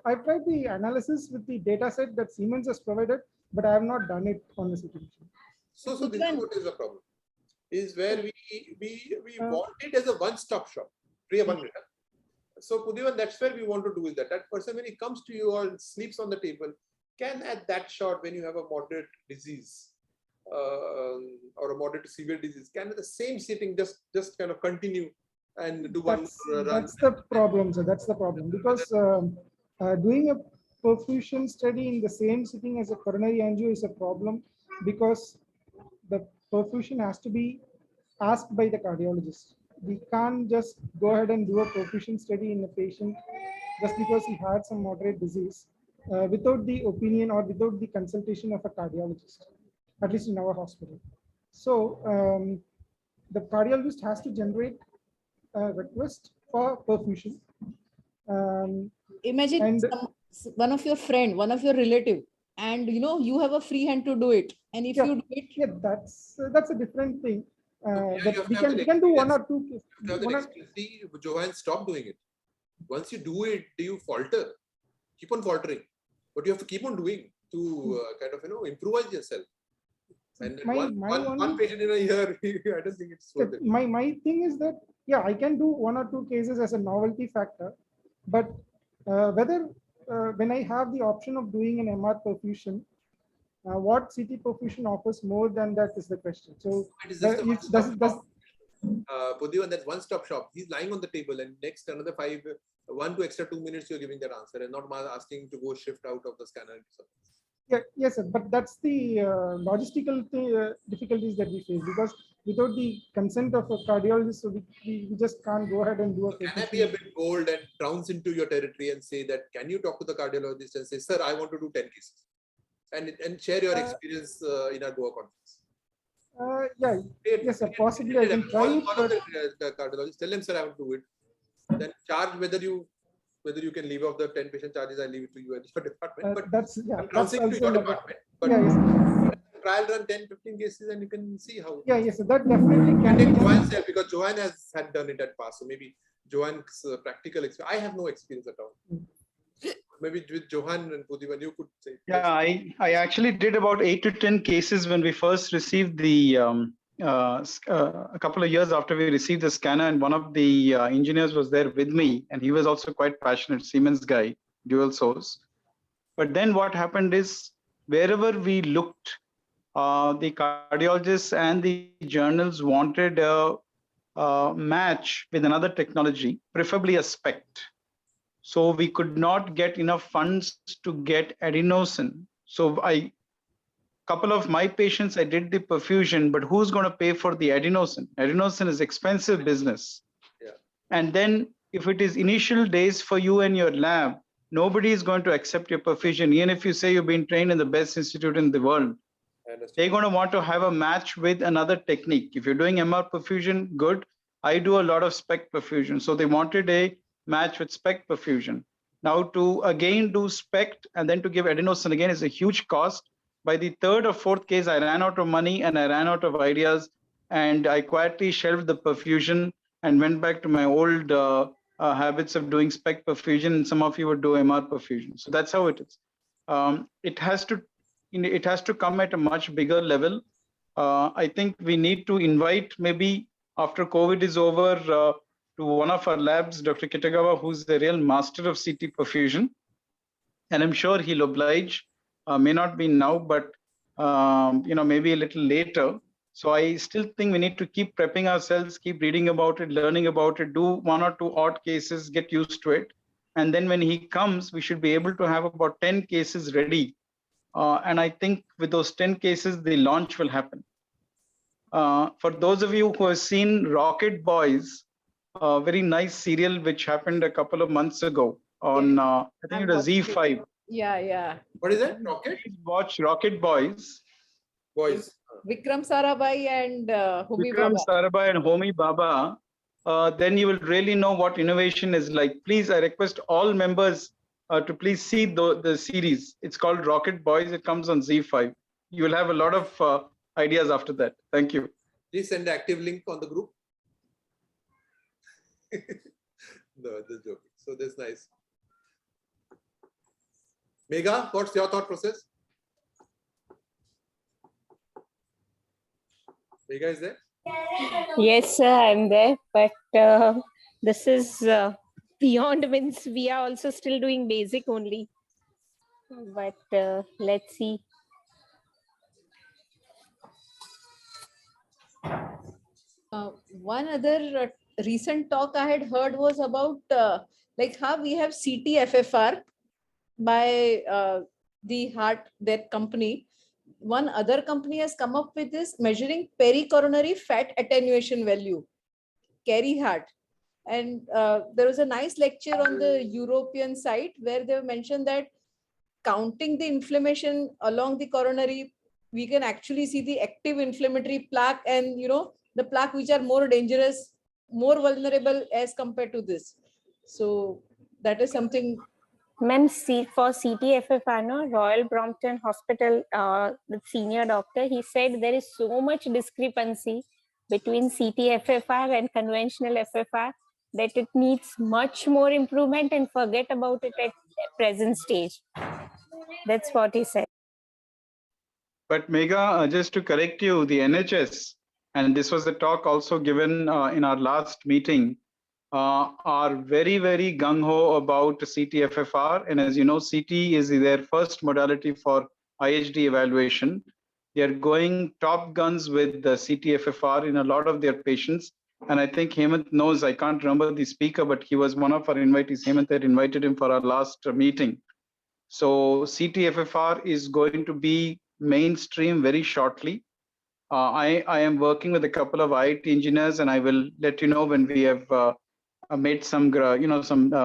I've tried the analysis with the data set that Siemens has provided, but I have not done it on the CT machine. So this is what is the problem. Is where we want it as a one-stop shop. So Pudhivan, that's where we want to do is that person when he comes to you or sleeps on the table can at that shot when you have a moderate disease or a moderate to severe disease can at the same sitting just kind of continue and do one run. That's the problem, sir. That's the problem because doing a perfusion study in the same sitting as a coronary angio is a problem because the perfusion has to be asked by the cardiologist. We can't just go ahead and do a perfusion study in a patient just because he had some moderate disease without the opinion or without the consultation of a cardiologist, at least in our hospital. So the cardiologist has to generate a request for perfusion. Imagine one of your friend, one of your relative, and you have a free hand to do it. And if you do it, that's a different thing. We can do one or two. Johan, stop doing it. Once you do it, do you falter? Keep on faltering. but you have to keep on doing to kind of improvise yourself. And one patient in a year, I don't think it's worth it. My thing is that yeah, I can do 1 or 2 cases as a novelty factor, but whether when I have the option of doing an MR perfusion, what CT perfusion offers more than that is the question. So Pudhivan, that's one-stop shop. He's lying on the table, and next another 1 to extra 2 minutes, you're giving that answer, and not asking to go shift out of the scanner. Yeah, yes, sir. But that's the logistical difficulties that we face, because without the consent of a cardiologist, so we just can't go ahead and do a. So can I be a bit bold and trounce into your territory and say that, can you talk to the cardiologist and say, sir, I want to do 10 cases, and share your experience in our Goa conference? Yeah, yes, sir. Possibly I can try it. But the cardiologist, tell him, sir, I want to do it. Then charge whether you can leave off the 10 patient charges. I leave it to you at your department. But that's I'm trouncing to your department. But yeah, yes. Trial run 10-15 cases, and you can see how. Yeah, yes, so that definitely can take Joanne's help, because Joanne had done it at past. So maybe Joanne's practical experience. I have no experience at all. Maybe with Johan and Pudhivan, you could say. Yeah, I actually did about 8 to 10 cases when we first received the a couple of years after we received the scanner, and one of the engineers was there with me, and he was also quite passionate, Siemens guy, dual source. But then what happened is, wherever we looked, the cardiologists and the journals wanted a match with another technology, preferably a SPECT. So we could not get enough funds to get adenosine. So couple of my patients, I did the perfusion, but who's going to pay for the adenosine? Adenosine is expensive business. Yeah. And then if it is initial days for you and your lab, nobody is going to accept your perfusion. Even if you say you've been trained in the best institute in the world, they're going to want to have a match with another technique. If you're doing MR perfusion, good. I do a lot of SPECT perfusion. So they wanted a match with SPECT perfusion. Now to again do SPECT and then to give adenosine again is a huge cost. By the 3rd or 4th case, I ran out of money and I ran out of ideas, and I quietly shelved the perfusion and went back to my old habits of doing SPECT perfusion, and some of you would do MR perfusion. So that's how it is. It has to come at a much bigger level. I think we need to invite, maybe after COVID is over, to one of our labs, Dr. Kitagawa, who's the real master of CT perfusion, and I'm sure he'll oblige. May not be now, but maybe a little later. So I still think we need to keep prepping ourselves, keep reading about it, learning about it, do 1 or 2 odd cases, get used to it. And then when he comes, we should be able to have about 10 cases ready. And I think with those 10 cases, the launch will happen. For those of you who have seen Rocket Boys, a very nice serial which happened a couple of months ago on, I think it was Z5. Yeah. What is that? Rocket? Please watch Rocket Boys. Vikram Sarabhai and Homi Vikram Baba. Sarabhai and Homi Baba. Then you will really know what innovation is like. Please, I request all members to please see the series. It's called Rocket Boys. It comes on Z5. You will have a lot of ideas after that. Thank you. Please send the active link on the group. No, just joking. So that's nice. Megha, what's your thought process? Megha is there? Yes, sir, I'm there. But this is beyond, means we are also still doing basic only. But let's see. One other recent talk I had heard was about like how we have CT-FFR by that company. One other company has come up with this measuring pericoronary fat attenuation value, Carey Hart. And there was a nice lecture on the European site where they mentioned that counting the inflammation along the coronary, we can actually see the active inflammatory plaque and, the plaque which are more dangerous, more vulnerable as compared to this. So that is something. Ma'am, for CT-FFR, no, Royal Brompton Hospital, the senior doctor, he said there is so much discrepancy between CT-FFR and conventional FFR that it needs much more improvement, and forget about it at present stage. That's what he said. But Megha, just to correct you, the NHS, and this was the talk also given in our last meeting, are very, very gung-ho about CT-FFR. And as you know, CT is their first modality for IHD evaluation. They are going top guns with the CT-FFR in a lot of their patients. And I think Hemant knows, I can't remember the speaker, but he was one of our invitees. Hemant had invited him for our last meeting. So CT-FFR is going to be mainstream very shortly. I am working with a couple of IIT engineers, and I will let you know when we have made some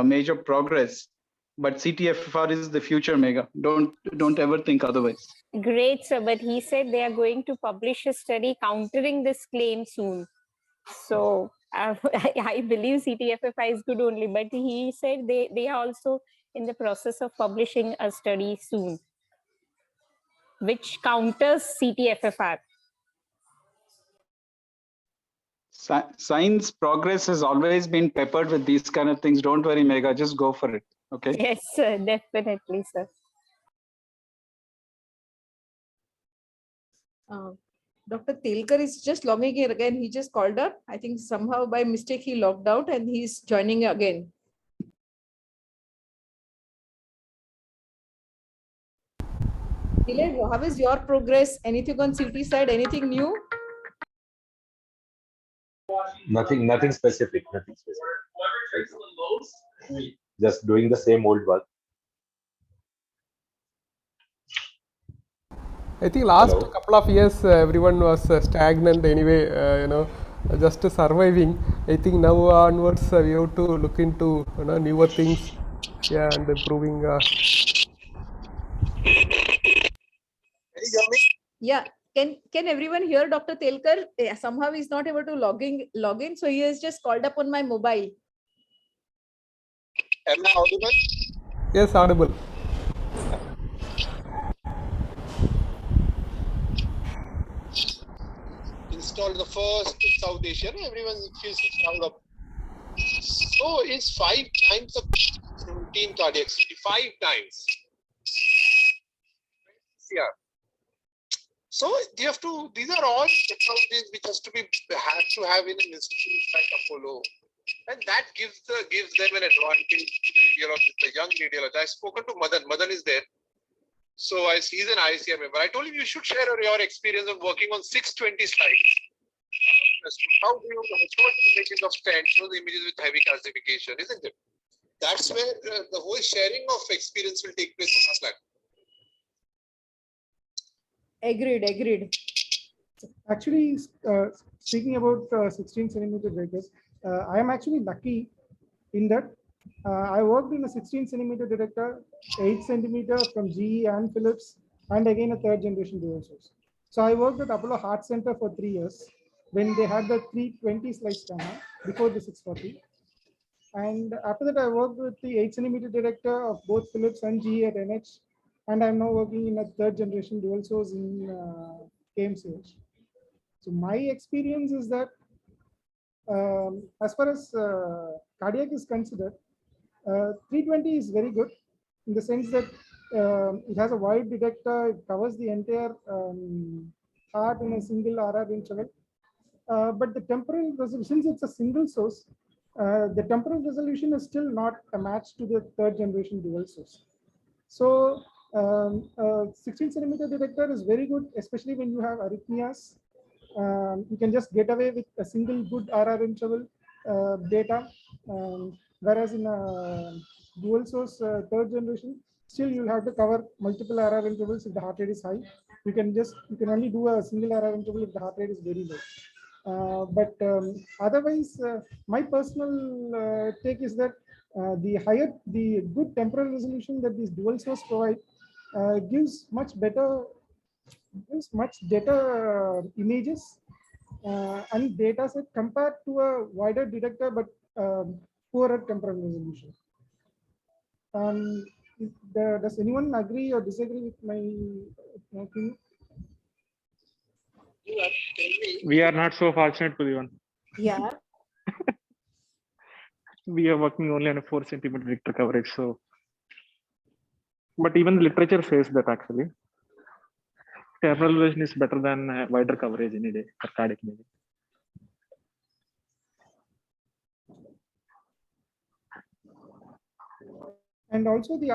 major progress. But CT-FFR is the future, Megha. Don't ever think otherwise. Great, sir. But he said they are going to publish a study countering this claim soon. So I believe CT-FFI is good only, but he said they are also in the process of publishing a study soon, which counters CT-FFR. Science progress has always been peppered with these kind of things. Don't worry, Megha, just go for it. Okay. Yes, sir, definitely, sir. Dr. Telkar is just logging in again. He just called up. I think somehow by mistake he logged out and he's joining again. Dilek, how is your progress? Anything on CT side? Anything new? Nothing specific. Just doing the same old work. I think last couple of years everyone was stagnant anyway, just surviving. I think now onwards we have to look into newer things, and improving. Yeah. Can everyone hear Dr. Telkar? Yeah, somehow he's not able to log in, so he has just called up on my mobile. Am I audible? Yes, audible. Installed the first in South Asia. Everyone feels proud of. So it's 5 times the routine cardiac CT. 5 times. Yeah. So you have to. These are all technologies which have to have in an institute like Apollo, and that gives them an advantage to the radiologist, the young radiologist. I've spoken to Madan. Madan is there. So he's an ICR member. I told him you should share your experience of working on 620 slides. How do you show images of stents, show the images with heavy calcification, isn't it? That's where the whole sharing of experience will take place on our platform. Agreed. Actually, speaking about 16 centimeter breakers, I am actually lucky in that I worked in a 16 centimeter detector, 8 centimeter from GE and Philips, and again a third generation dual source. So I worked at Apollo Heart Center for 3 years when they had the 320 slice scanner before the 640. And after that, I worked with the 8 centimeter detector of both Philips and GE at NH. And I'm now working in a third generation dual source in KMCH. So my experience is that as far as cardiac is considered, 320 is very good in the sense that it has a wide detector, it covers the entire heart in a single RR interval. But the temporal resolution, since it's a single source, the temporal resolution is still not a match to the third generation dual source. So 16 centimeter detector is very good, especially when you have arrhythmias. You can just get away with a single good RR interval data, whereas in a dual source third generation, still you have to cover multiple RR intervals if the heart rate is high. You can only do a single RR interval if the heart rate is very low. But otherwise, my personal take is that the good temporal resolution that these dual source provide gives much better images and data set compared to a wider detector but poorer temporal resolution. Does anyone agree or disagree with my opinion? We are not so fortunate, Pudhivan. Yeah. We are working only on a 4 centimeter detector coverage, so But even the literature says that actually temporal elevation is better than wider coverage any day for cardiac imaging. And also the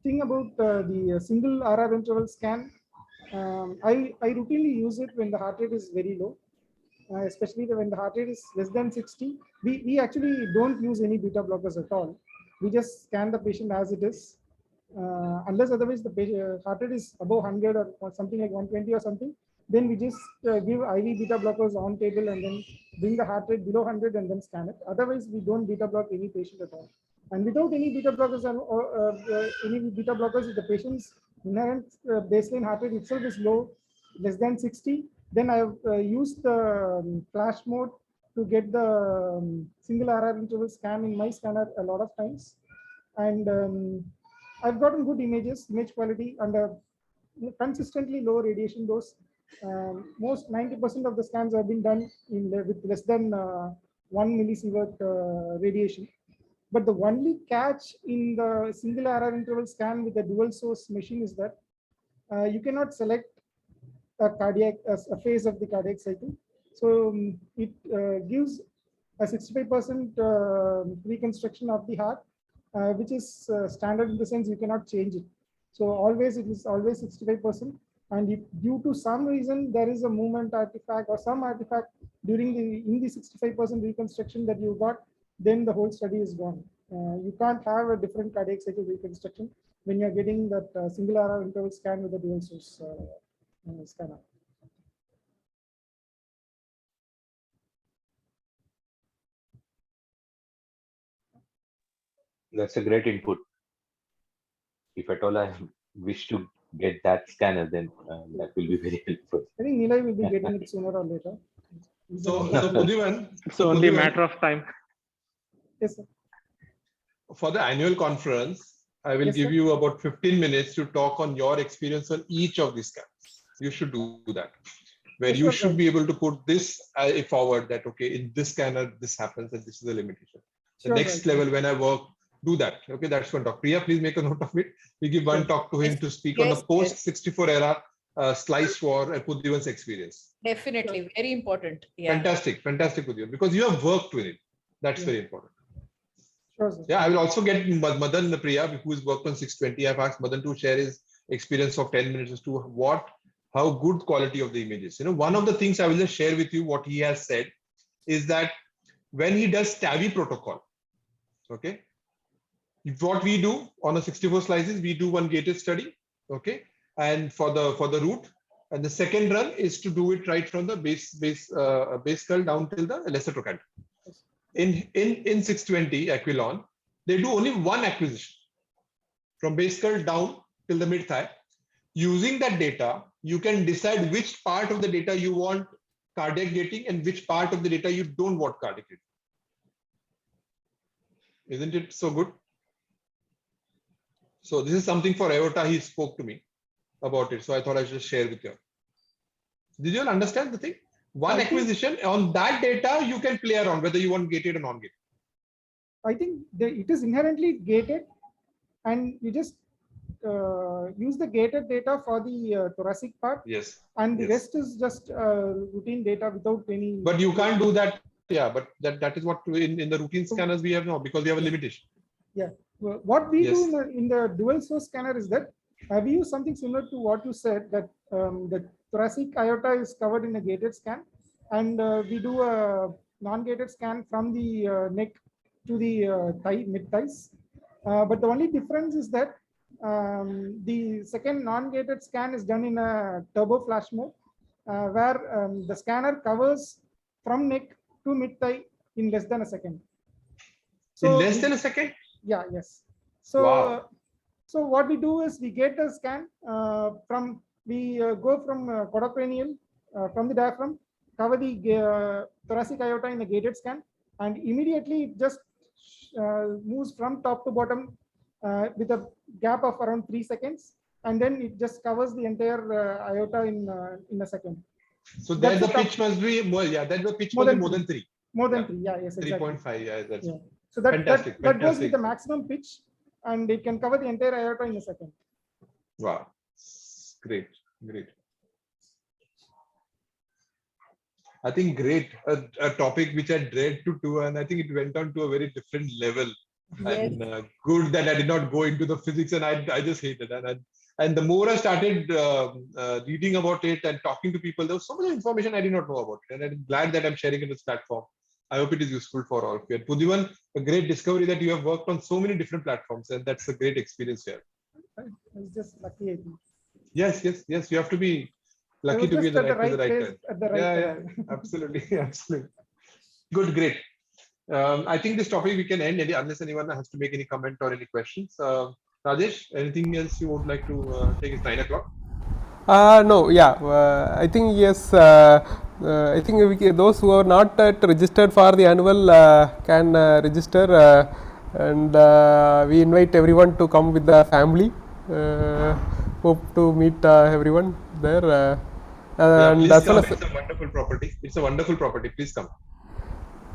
thing about the single RR interval scan, I routinely use it when the heart rate is very low, especially when the heart rate is less than 60. We actually don't use any beta blockers at all. We just scan the patient as it is. Unless otherwise the patient, heart rate is above 100 or something like 120 or something, then we just give IV beta blockers on table and then bring the heart rate below 100 and then scan it. Otherwise, we don't beta block any patient at all. And without any beta blockers, if the patient's inherent baseline heart rate itself is low, less than 60, then I have used the flash mode to get the single RR interval scan in my scanner a lot of times. And I've gotten good image quality, and consistently low radiation dose. Most 90% of the scans have been done with less than 1 millisievert radiation. But the only catch in the single RR interval scan with the dual source machine is that you cannot select a phase of the cardiac cycle. So it gives a 65% reconstruction of the heart, which is standard in the sense you cannot change it. So always it is always 65%. And if due to some reason there is a movement artifact or some artifact during the 65% reconstruction that you got, then the whole study is gone. You can't have a different cardiac cycle reconstruction when you're getting that single RR interval scan with the dual source scanner. That's a great input. If at all I wish to get that scanner, then that will be very helpful. I think Nilay will be getting it sooner or later. So Pudhivan, it's only a matter of time. Yes, sir. For the annual conference, I will Yes, give sir. you about 15 minutes to talk on your experience on each of these scans. You should do that, where Yes, you sir. should be able to put this forward that, okay, in this scanner, this happens and this is the limitation. The Sure, next sir. level when I work, do that. Okay, that's one talk. Priya, please make a note of it. We give one Sure. talk to him Yes, to speak on the yes, post-64 era slice for Pudhivan's experience. Definitely, very important. Yeah. Fantastic, fantastic, Pudhivan, because you have worked with it. That's very important. Sure, sir. Yeah, I will also get Madan Priya, who has worked on 620. I've asked Madan to share his experience of 10 minutes as to how good quality of the images. You know, one of the things I will just share with you what he has said is that when he does TAVI protocol, okay, what we do on a 64 slices, we do one gated study, okay, and for the root, and the second run is to do it right from the base skull down till the lesser trochanter. In 620 Aquilon, they do only one acquisition from base skull down till the mid thigh. Using that data, you can decide which part of the data you want cardiac gating and which part of the data you don't want cardiac gating. Isn't it so good? So this is something for aorta. He spoke to me about it. So I thought I should share with you. Did you all understand the thing? One acquisition on that data, you can play around whether you want gated or non-gated. I think it is inherently gated, and you just use the gated data for the thoracic part. Yes. And the rest is just routine data without any. But you can't do that. Yeah, but that is what in the routine scanners we have now, because we have a limitation. Yeah. What we do in the dual source scanner is that we use something similar to what you said, that the thoracic aorta is covered in a gated scan, and we do a non-gated scan from the neck to the mid thighs. But the only difference is that the second non-gated scan is done in a turbo flash mode, where the scanner covers from neck to mid thigh in less than a second. So in less than a second? Yeah. Yes. So wow. So what we do is we get a scan we go from cordocranial from the diaphragm, cover the thoracic aorta in a gated scan, and immediately it just moves from top to bottom with a gap of around 3 seconds, and then it just covers the entire aorta in a second. So then the pitch must be more. Yeah, then the pitch must be more than 3. More than 3. Yeah. Yes. Exactly. 3.5. Yeah. That's So that fantastic. That goes with the maximum pitch, and it can cover the entire aorta in a second. Wow, great, great. I think great, a topic which I dread to do, and I think it went on to a very different level. Yes. And good that I did not go into the physics, and I just hated it. And the more I started reading about it and talking to people, there was so much information I did not know about it. And I'm glad that I'm sharing in this platform. I hope it is useful for all of you. And Pudhivan, a great discovery that you have worked on so many different platforms, and that's a great experience here. I was just lucky, I think. Yes. You have to be lucky to be at the right time. At the right time. Yeah, absolutely, absolutely. Good, great. I think this topic we can end unless anyone has to make any comment or any questions. Rajesh, anything else you would like to take? It's 9 o'clock. No, yeah, I think yes. I think those who are not registered for the annual can register, and we invite everyone to come with the family. Hope to meet everyone there. Please come. It's a wonderful property. It's a wonderful property. Please come.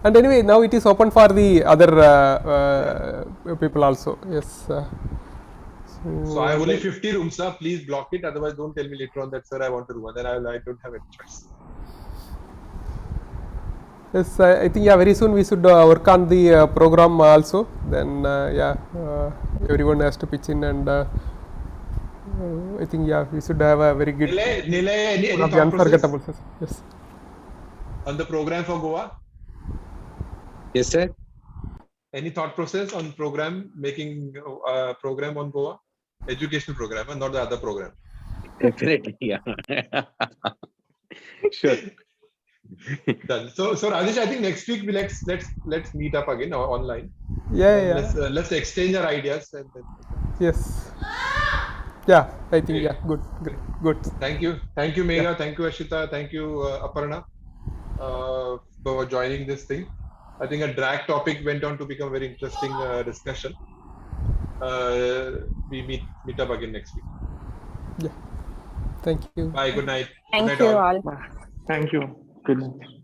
And anyway, now it is open for the other people also. Yes. So I have only 50 rooms, sir. Please block it. Otherwise, don't tell me later on that, sir, I want a room. And then I don't have any choice. Yes, I think very soon we should work on the program also. Then everyone has to pitch in, and I think we should have a very good, Nilay, any unforgettable session. Yes. On the program for Goa? Yes, sir. Any thought process on making a program on Goa? Educational program, and not the other program. Definitely, yeah. Sure. Done. So Rajesh, I think next week let's meet up again online. Yeah. Let's exchange our ideas. And then... Yes. Yeah, I think good. Thank you, Megha. Yeah. Thank you, Ashita. Thank you, Aparna, for joining this thing. I think a drag topic went on to become a very interesting discussion. We meet up again next week. Yeah. Thank you. Bye. Good night. Thank Good night you all. all. Thank you. Good night.